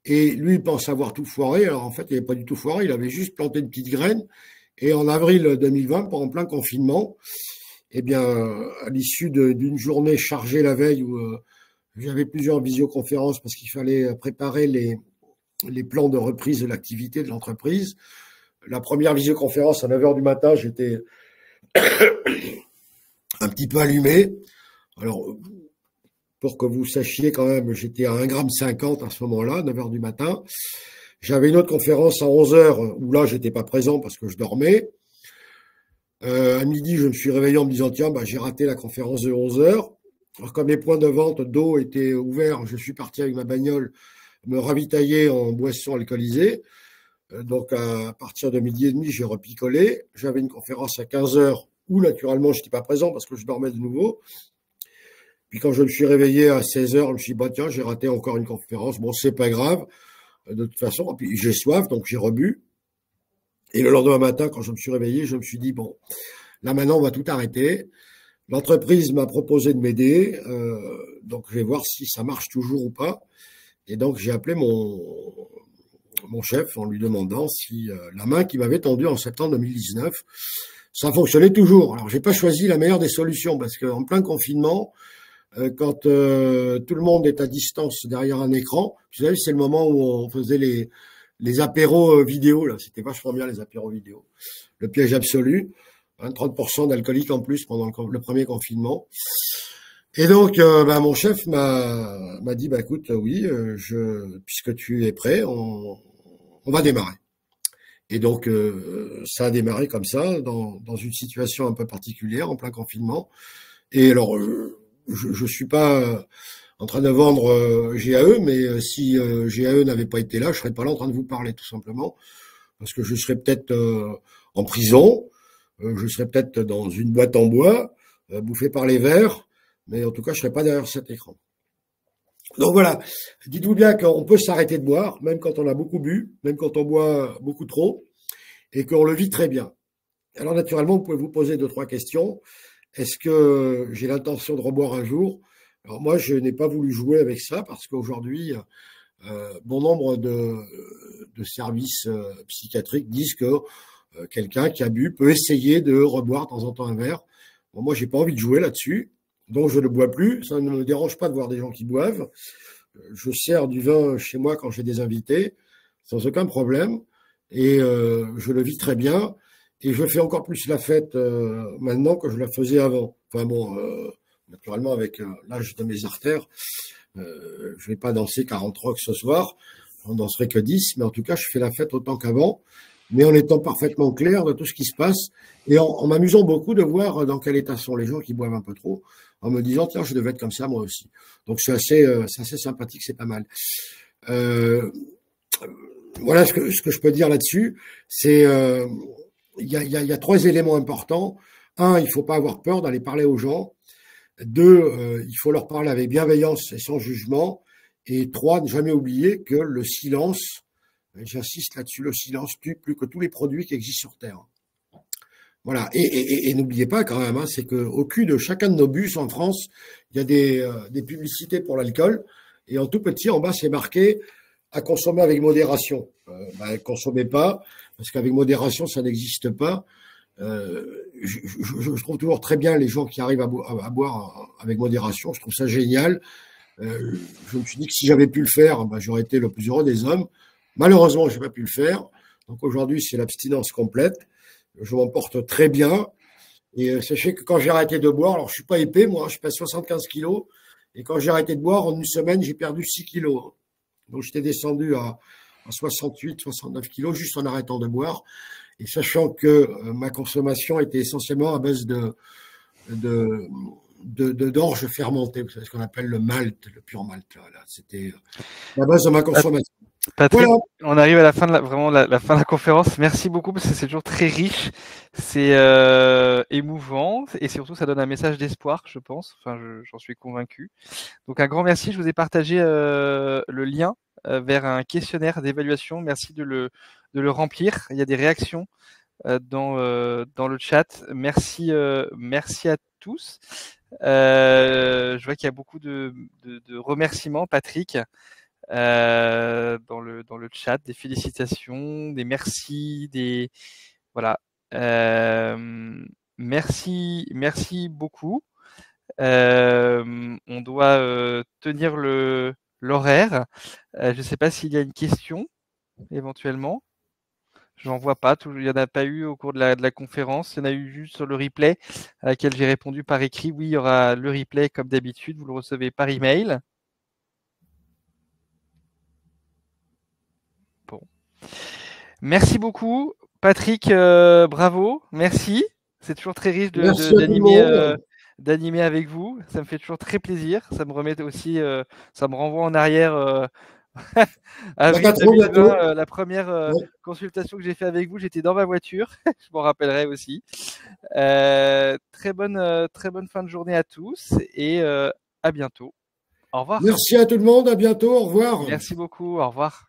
Et lui, il pense avoir tout foiré. Alors, en fait, il n'avait pas du tout foiré. Il avait juste planté une petite graine. Et en avril 2020, pendant plein confinement, eh bien, à l'issue d'une journée chargée la veille où j'avais plusieurs visioconférences parce qu'il fallait préparer les plans de reprise de l'activité de l'entreprise. La première visioconférence à 9 heures du matin, j'étais un petit peu allumé. Alors, pour que vous sachiez quand même, j'étais à 1,50 g à ce moment-là, 9 heures du matin. J'avais une autre conférence à 11 heures où là, j'étais pas présent parce que je dormais. À midi, je me suis réveillé en me disant, tiens, bah, j'ai raté la conférence de 11 heures. Alors, comme les points de vente d'eau étaient ouverts, je suis parti avec ma bagnole me ravitailler en boissons alcoolisées. Donc, à partir de midi et demi, j'ai repicolé. J'avais une conférence à 15 heures où, naturellement, je n'étais pas présent parce que je dormais de nouveau. Puis, quand je me suis réveillé à 16 heures, je me suis dit, bah, tiens, j'ai raté encore une conférence. Bon, c'est pas grave. De toute façon, et puis j'ai soif, donc j'ai rebu. Et le lendemain matin, quand je me suis réveillé, je me suis dit, bon, là maintenant, on va tout arrêter. L'entreprise m'a proposé de m'aider, donc je vais voir si ça marche toujours ou pas. Et donc j'ai appelé mon chef en lui demandant si la main qu'il m'avait tendue en septembre 2019, ça fonctionnait toujours. Alors j'ai pas choisi la meilleure des solutions parce qu'en plein confinement, quand tout le monde est à distance derrière un écran, vous savez, c'est le moment où on faisait les apéros vidéo, là, c'était vachement bien les apéros vidéo. Le piège absolu, 30% d'alcooliques en plus pendant le premier confinement. Et donc, bah, mon chef m'a dit, bah écoute, oui, puisque tu es prêt, on va démarrer. Et donc, ça a démarré comme ça, dans une situation un peu particulière, en plein confinement. Et alors, je suis pas en train de vendre GAE, mais si GAE n'avait pas été là, je serais pas là en train de vous parler, tout simplement, parce que je serais peut-être en prison, je serais peut-être dans une boîte en bois, bouffé par les vers, mais en tout cas, je serais pas derrière cet écran. Donc voilà, dites-vous bien qu'on peut s'arrêter de boire, même quand on a beaucoup bu, même quand on boit beaucoup trop, et qu'on le vit très bien. Alors naturellement, vous pouvez vous poser deux, trois questions. Est-ce que j'ai l'intention de reboire un jour? Alors moi, je n'ai pas voulu jouer avec ça parce qu'aujourd'hui, bon nombre de services psychiatriques disent que quelqu'un qui a bu peut essayer de reboire de temps en temps un verre. Bon, moi, j'ai pas envie de jouer là-dessus, donc je ne bois plus. Ça ne me dérange pas de voir des gens qui boivent. Je sers du vin chez moi quand j'ai des invités, sans aucun problème, et je le vis très bien. Et je fais encore plus la fête maintenant que je la faisais avant. Enfin bon, naturellement avec l'âge de mes artères, je vais pas danser 40 rocks ce soir, j'en danserai que 10, mais en tout cas je fais la fête autant qu'avant, mais en étant parfaitement clair de tout ce qui se passe et en m'amusant beaucoup de voir dans quel état sont les gens qui boivent un peu trop, en me disant tiens je devais être comme ça moi aussi. Donc c'est assez sympathique, c'est pas mal. Euh, voilà ce que je peux dire là-dessus, c'est il y a trois éléments importants. Un, il faut pas avoir peur d'aller parler aux gens. Deux, il faut leur parler avec bienveillance et sans jugement. Et trois, ne jamais oublier que le silence, j'insiste là-dessus, le silence tue plus que tous les produits qui existent sur Terre. Voilà. Et n'oubliez pas quand même, hein, c'est qu'au cul de chacun de nos bus en France, il y a des publicités pour l'alcool. Et en tout petit, en bas, c'est marqué à consommer avec modération. Consommez pas, parce qu'avec modération, ça n'existe pas. Je trouve toujours très bien les gens qui arrivent à boire avec modération. Je trouve ça génial. Je me suis dit que si j'avais pu le faire, j'aurais été le plus heureux des hommes. Malheureusement, je n'ai pas pu le faire. Donc aujourd'hui, c'est l'abstinence complète. Je m'en porte très bien. Et sachez que quand j'ai arrêté de boire, alors je suis pas épais, moi, je pèse 75 kilos. Et quand j'ai arrêté de boire, en une semaine, j'ai perdu 6 kilos. Donc j'étais descendu à 68, 69 kilos juste en arrêtant de boire. Et sachant que ma consommation était essentiellement à base d'orge fermentée, vous savez ce qu'on appelle le malt, le pur malt. Voilà. C'était la base de ma consommation. Patrick, Voilà. on arrive à la fin de vraiment la fin de la conférence. Merci beaucoup parce que c'est toujours très riche, c'est émouvant et surtout ça donne un message d'espoir, je pense. Enfin, j'en suis convaincu. Donc un grand merci. Je vous ai partagé le lien vers un questionnaire d'évaluation. Merci de le remplir. Il y a des réactions dans le chat. Merci, merci à tous. Je vois qu'il y a beaucoup de remerciements, Patrick. Dans le chat, des félicitations, des merci, des voilà. Merci beaucoup. On doit tenir l'horaire. Je ne sais pas s'il y a une question éventuellement. Je n'en vois pas. Il n'y en a pas eu au cours de la conférence. Il y en a eu juste sur le replay à laquelle j'ai répondu par écrit. Oui, il y aura le replay comme d'habitude. Vous le recevez par email. Bon. Merci beaucoup. Patrick, bravo. Merci. C'est toujours très riche Merci à tout le monde. d'animer avec vous. Ça me fait toujours très plaisir. Ça me remet aussi, ça me renvoie en arrière. Il n'y a pas Avril trop 2020, bientôt. la première Ouais. consultation que j'ai fait avec vous, j'étais dans ma voiture. Je m'en rappellerai aussi. Très bonne fin de journée à tous et à bientôt. Au revoir. Merci à tout le monde. À bientôt. Au revoir. Merci beaucoup. Au revoir.